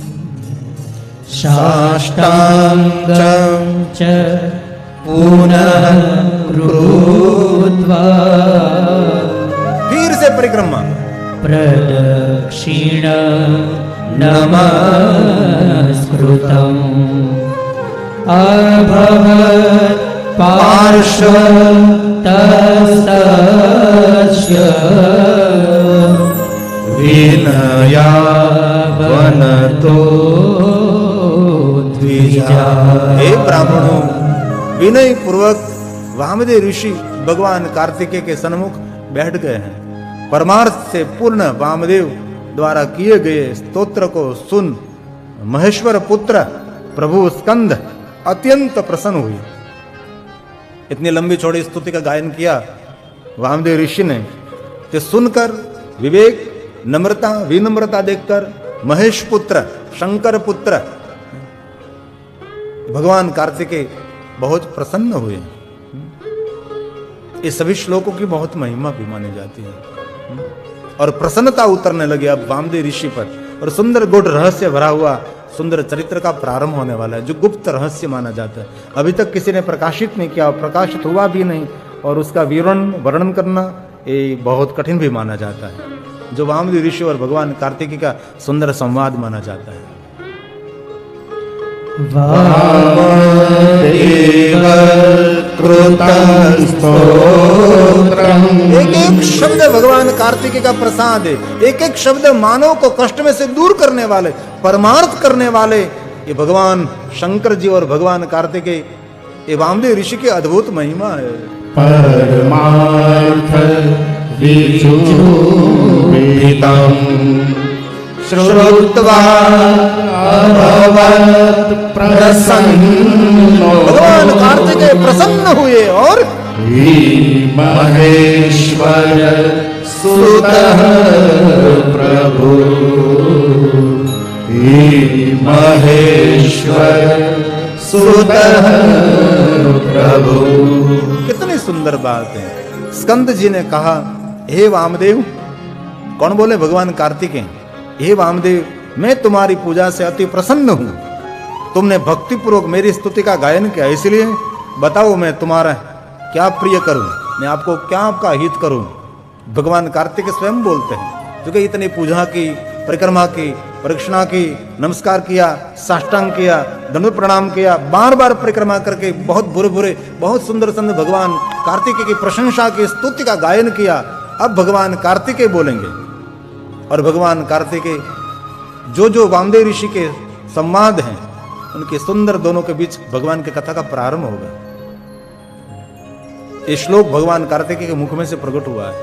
साष्टांग च पुनः कृत्वा, फिर से परिक्रमा, प्रदक्षिण नमस्कृतम् अभवत् पार्श्वतस्तस्य विनयावनतो द्विजा। हे ब्राह्मणों, विनय पूर्वक वामदेव ऋषि भगवान कार्तिकेय के सन्मुख बैठ गए हैं। परमार्थ से पूर्ण वामदेव द्वारा किए गए स्तोत्र को सुन महेश्वर पुत्र प्रभु स्कंद अत्यंत प्रसन्न हुई। इतनी लंबी चौड़ी स्तुति का गायन किया वामदेव ऋषि ने, तो सुनकर विवेक, नम्रता, विनम्रता देखकर महेश पुत्र, शंकर पुत्र भगवान कार्तिकेय बहुत प्रसन्न हुए। ये सभी श्लोकों की बहुत महिमा भी मानी जाती है और प्रसन्नता उतरने लगी अब वामदेव ऋषि पर, और सुंदर गूढ़ रहस्य भरा हुआ सुंदर चरित्र का प्रारंभ होने वाला है, जो गुप्त रहस्य माना जाता है, अभी तक किसी ने प्रकाशित नहीं किया, प्रकाशित हुआ भी नहीं, और उसका वर्णन करना ये बहुत कठिन भी माना जाता है, जो वामदेव ऋषि और भगवान कार्तिकेय का सुंदर संवाद माना जाता है। एक एक शब्द भगवान कार्तिकेय का प्रसाद है, एक एक शब्द मानव को कष्ट में से दूर करने वाले, परमार्थ करने वाले, ये भगवान शंकर जी और भगवान कार्तिकेय, ये वामदेव ऋषि की अद्भुत महिमा है। परमार्थ विचूरितं श्रुत्वा भगवत् प्रसन्नो, भगवान कार्तिकेय प्रसन्न हुए और महेश्वर सुतः प्रभु, महेश्वर सुतः प्रभु। कितनी सुंदर बात है। स्कंद जी ने कहा, हे वामदेव, कौन बोले? भगवान कार्तिकेय। हे वामदेव, मैं तुम्हारी पूजा से अति प्रसन्न हूं, तुमने भक्ति पूर्वक मेरी स्तुति का गायन किया, इसलिए बताओ मैं तुम्हारा क्या प्रिय करूं, मैं आपको क्या आपका हित करूं। भगवान कार्तिकेय स्वयं बोलते हैं, क्योंकि इतनी पूजा की, परिक्रमा की, प्रदक्षिणा की, नमस्कार किया, साष्टांग किया, दंड प्रणाम किया, बार बार परिक्रमा करके बहुत बुरे बुरे, बहुत सुंदर सुंदर भगवान कार्तिकेय की प्रशंसा की, स्तुति का गायन किया। अब भगवान कार्तिकेय बोलेंगे, और भगवान कार्तिकेय जो वामदेव ऋषि के संवाद हैं, उनके सुंदर दोनों के बीच भगवान की कथा का प्रारंभ होगा। ये श्लोक भगवान कार्तिकेय के मुख में से प्रकट हुआ है।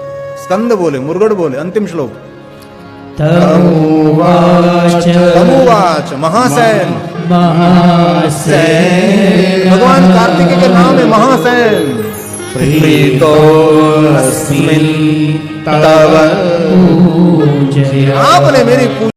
स्कंद बोले, मुरगड़ बोले, अंतिम श्लोक। तमुवाच महासेन, भगवान कार्तिकेय के नाम है महासेन। प्रीतोऽस्मि तव आपने मेरी